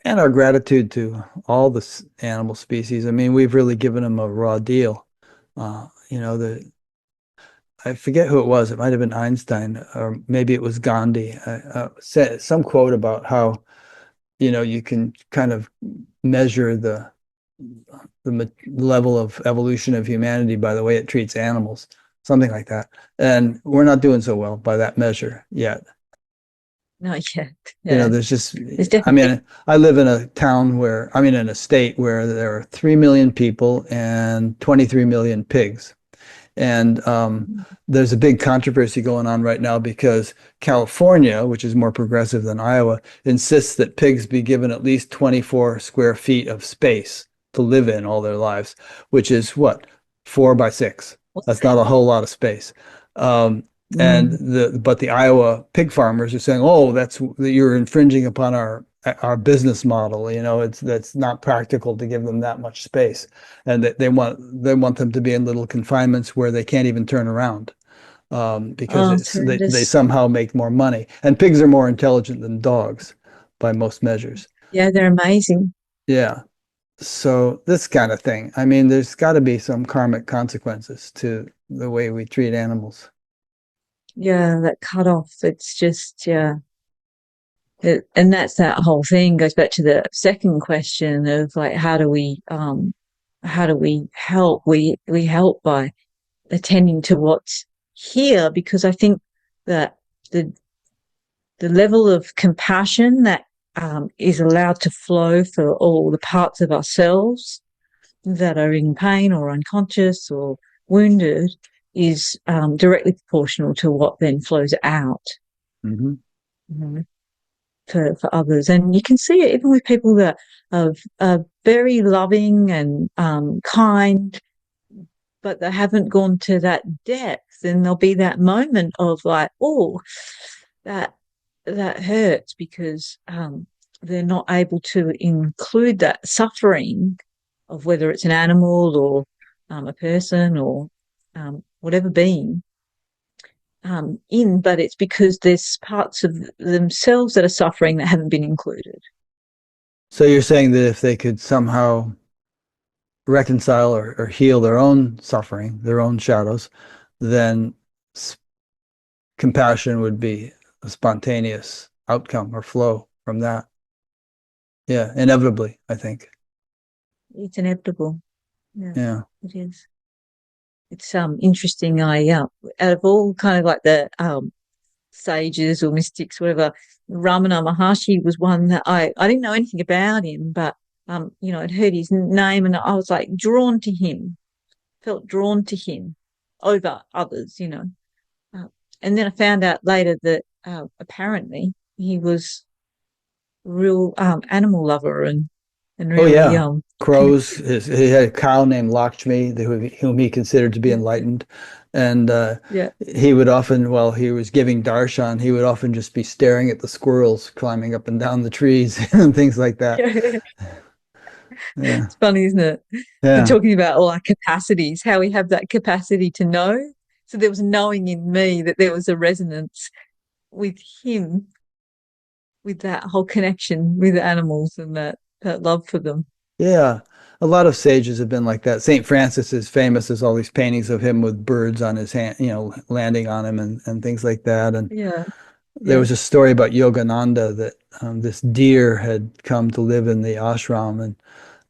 And our gratitude to all the animal species. I mean, we've really given them a raw deal. The I forget who it was. It might have been Einstein, or maybe it was Gandhi. Said some quote about how you can kind of measure the level of evolution of humanity by the way it treats animals, something like that. And we're not doing so well by that measure yet. Not yet. Yeah, There's just, there's I definitely. mean, I live in a town where, I mean, in a state where there are 3 million people and 23 million pigs. And there's a big controversy going on right now because California, which is more progressive than Iowa, insists that pigs be given at least 24 square feet of space to live in all their lives, which is what, 4 by 6. That's not a whole lot of space. Um, and Mm. but the Iowa pig farmers are saying, "Oh, you're infringing upon our business model. That's not practical to give them that much space, and they want them to be in little confinements where they can't even turn around, because Oh, they horrendous. somehow make more money. And pigs are more intelligent than dogs by most measures. Yeah, they're amazing. Yeah. So this kind of thing. I mean, there's got to be some karmic consequences to the way we treat animals. Yeah, that cut off. It's just, yeah. And that's that whole thing goes back to the second question of like, how do we help? We help by attending to what's here, because I think that the the level of compassion that is allowed to flow for all the parts of ourselves that are in pain or unconscious or wounded is directly proportional to what then flows out, Hmm. you know, for others. And you can see it even with people that are very loving and kind, but they haven't gone to that depth. And there'll be that moment of like, oh, that that hurts because they're not able to include that suffering of whether it's an animal or a person or whatever being in, but it's because there's parts of themselves that are suffering that haven't been included. So you're saying that if they could somehow reconcile or heal their own suffering, their own shadows, then compassion would be a spontaneous outcome or flow from that. Yeah, inevitably, I think. It's inevitable. Yeah, Yeah. it is. It's interesting. Out of all kind of like the sages or mystics, whatever, Ramana Maharshi was one that I didn't know anything about him, but I'd heard his name and I was like drawn to him, felt drawn to him over others. Uh, and then I found out later that apparently he was a real animal lover and Oh really yeah. Crows. connected. He had a cow named Lakshmi, whom he considered to be enlightened. And Yeah. he would often, while he was giving darshan, he would often just be staring at the squirrels climbing up and down the trees and things like that. Yeah. Yeah. It's funny, isn't it? We're Yeah. talking about all our capacities, how we have that capacity to know. So there was knowing in me that there was a resonance with him, with that whole connection with animals and that love for them. Yeah. A lot of sages have been like that. Saint Francis is famous as all these paintings of him with birds on his hand, landing on him and things like that. And Yeah, there yeah. was a story about Yogananda that this deer had come to live in the ashram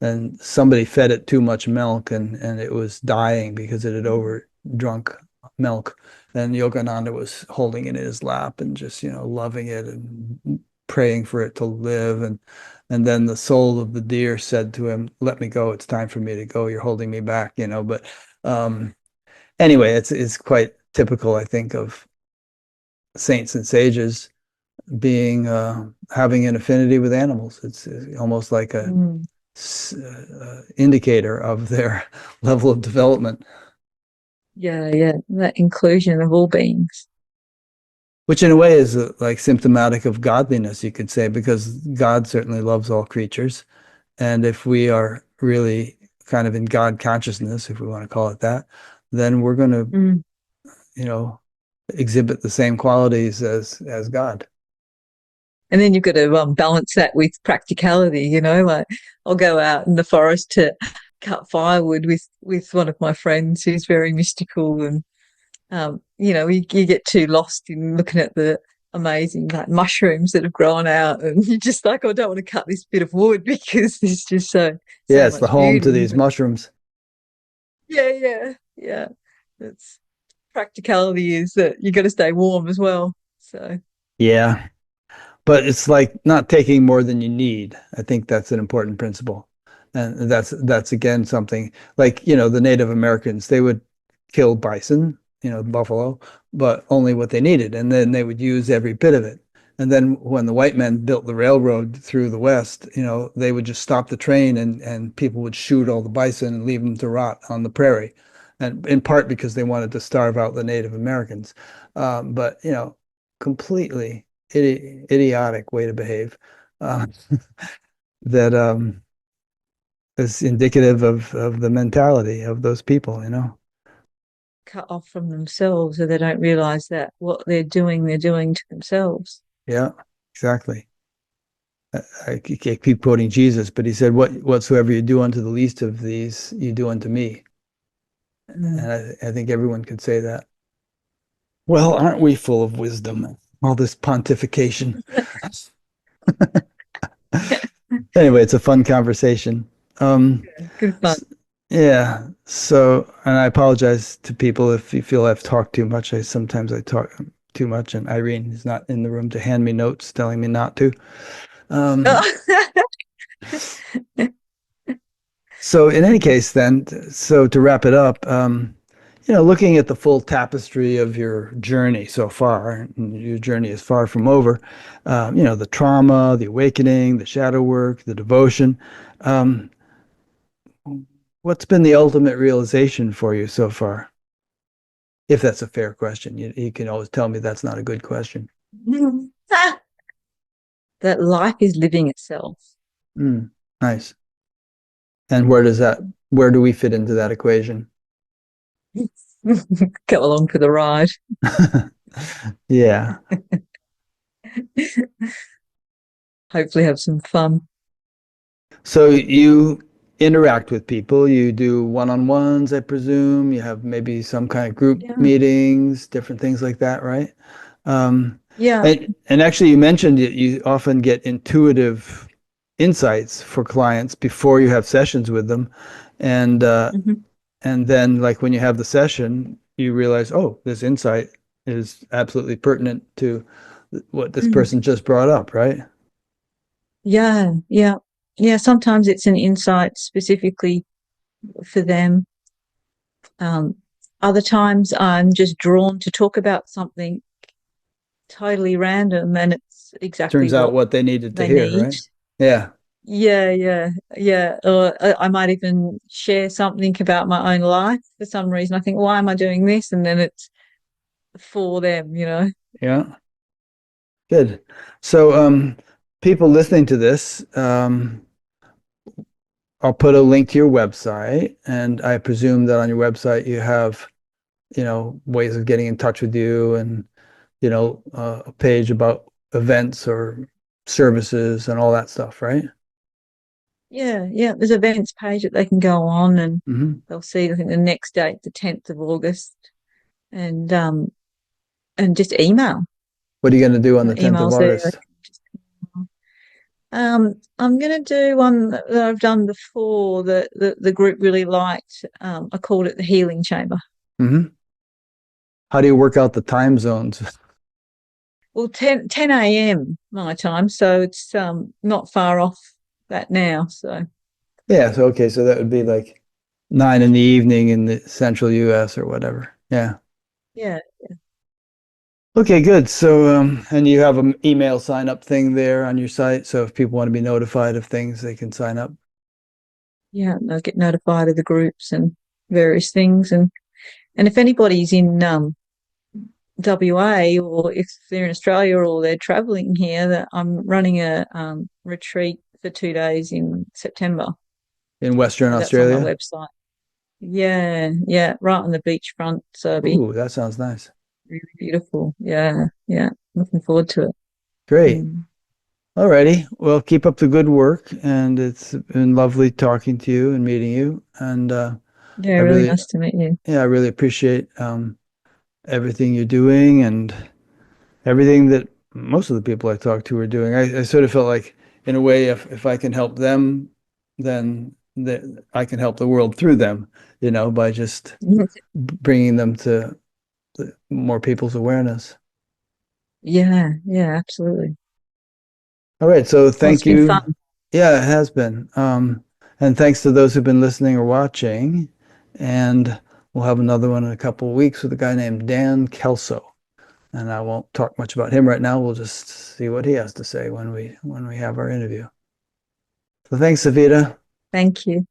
and somebody fed it too much milk and it was dying because it had over drunk milk. And Yogananda was holding it in his lap and just, loving it and praying for it to live. And then the soul of the deer said to him, "Let me go. It's time for me to go. You're holding me back." But um, anyway, it's quite typical, I think, of saints and sages being having an affinity with animals. It's almost like a Mm. indicator of their level of development, Yeah, yeah. That inclusion of all beings. which in a way is like symptomatic of godliness, you could say, because God certainly loves all creatures. And if we are really kind of in God consciousness, if we want to call it that, then we're going to, Mm. you know, exhibit the same qualities as God. And then you've got to balance that with practicality, like I'll go out in the forest to cut firewood with one of my friends who's very mystical and you get too lost in looking at the amazing like mushrooms that have grown out and you're just like, oh, I don't want to cut this bit of wood because there's just so Yeah, it's the much home to beauty. these mushrooms. Yeah, yeah, yeah. That's practicality is that you got to stay warm as well. So Yeah. But it's like not taking more than you need. I think that's an important principle. And that's again something like, the Native Americans, they would kill bison, buffalo, but only what they needed. And then they would use every bit of it. And then when the white men built the railroad through the West, they would just stop the train and people would shoot all the bison and leave them to rot on the prairie. And in part because they wanted to starve out the Native Americans. But, completely idiotic way to behave uh, that is indicative of the mentality of those people. cut off from themselves so they don't realize that what they're doing to themselves. Yeah, exactly. I keep quoting Jesus, but he said, Whatsoever you do unto the least of these, you do unto me." Mm. And I think everyone could say that. Well, aren't we full of wisdom? All this pontification. Anyway, it's a fun conversation. Good fun. Yeah. So, and I apologize to people if you feel I've talked too much. Sometimes I talk too much, and Irene is not in the room to hand me notes telling me not to. Um, so in any case, then, so to wrap it up, looking at the full tapestry of your journey so far, and your journey is far from over, the trauma, the awakening, the shadow work, the devotion. Um, what's been the ultimate realization for you so far? If that's a fair question, you can always tell me that's not a good question. That life is living itself. Mm, nice. And where does that where do we fit into that equation? Go along for the ride. Yeah. Hopefully have some fun. So you interact with people, you do one-on-ones, I presume. You have maybe some kind of group Yeah. meetings, different things like that, right? Um, Yeah. and actually, you mentioned that you often get intuitive insights for clients before you have sessions with them, and uh, Mhm. and then like when you have the session, you realize, oh, this insight is absolutely pertinent to what this Mm. person just brought up, right? Yeah. Yeah. Yeah. Sometimes it's an insight specifically for them. Um, Other times I'm just drawn to talk about something totally random and it's exactly Turns out what what they needed to they hear, need. right? Yeah. Yeah, yeah, yeah. Or I might even share something about my own life for some reason. I think, why am I doing this? And then it's for them, you know? Yeah. Good. So, people listening to this, I'll put a link to your website, and I presume that on your website you have, ways of getting in touch with you, and a page about events or services and all that stuff, right? Yeah, yeah. There's events page that they can go on and Hmm. they'll see, I think the next date, the 10th of August, and just email. What are you going to do on the 10th of Emails there. August? I'm going to do one that I've done before that the group really liked. I called it the Healing Chamber. Hmm. How do you work out the time zones? Well, 10 a.m. my time, so it's not far off that now. So Yeah, so okay, so that would be like 9 in the evening in the central US or whatever. Yeah. yeah, Okay, good. So, and you have an email sign up thing there on your site. So if people want to be notified of things, they can sign up. yeah, they'll get notified of the groups and various things, and if anybody's in WA or if they're in Australia or they're traveling here, that I'm running a retreat for 2 days in September. In Western So that's on my Australia. website. Yeah, yeah, right on the beachfront. So it'll be Ooh, that sounds nice. really beautiful. Yeah, yeah, looking forward to it. Great. Mm. Alrighty. Well, keep up the good work, and it's been lovely talking to you and meeting you. And Yeah, I really really, nice to meet you. yeah, I really appreciate everything you're doing and everything that most of the people I talk to are doing. I sort of felt like, in a way, if I can help them, then I can help the world through them, by just bringing them to more people's awareness. Yeah, yeah, absolutely. All right, so Well, it's thank been you. fun. Yeah, it has been. And thanks to those who've been listening or watching. And we'll have another one in a couple of weeks with a guy named Dan Kelso. And I won't talk much about him right now. We'll just see what he has to say when we have our interview. So thanks, Savita. Thank you.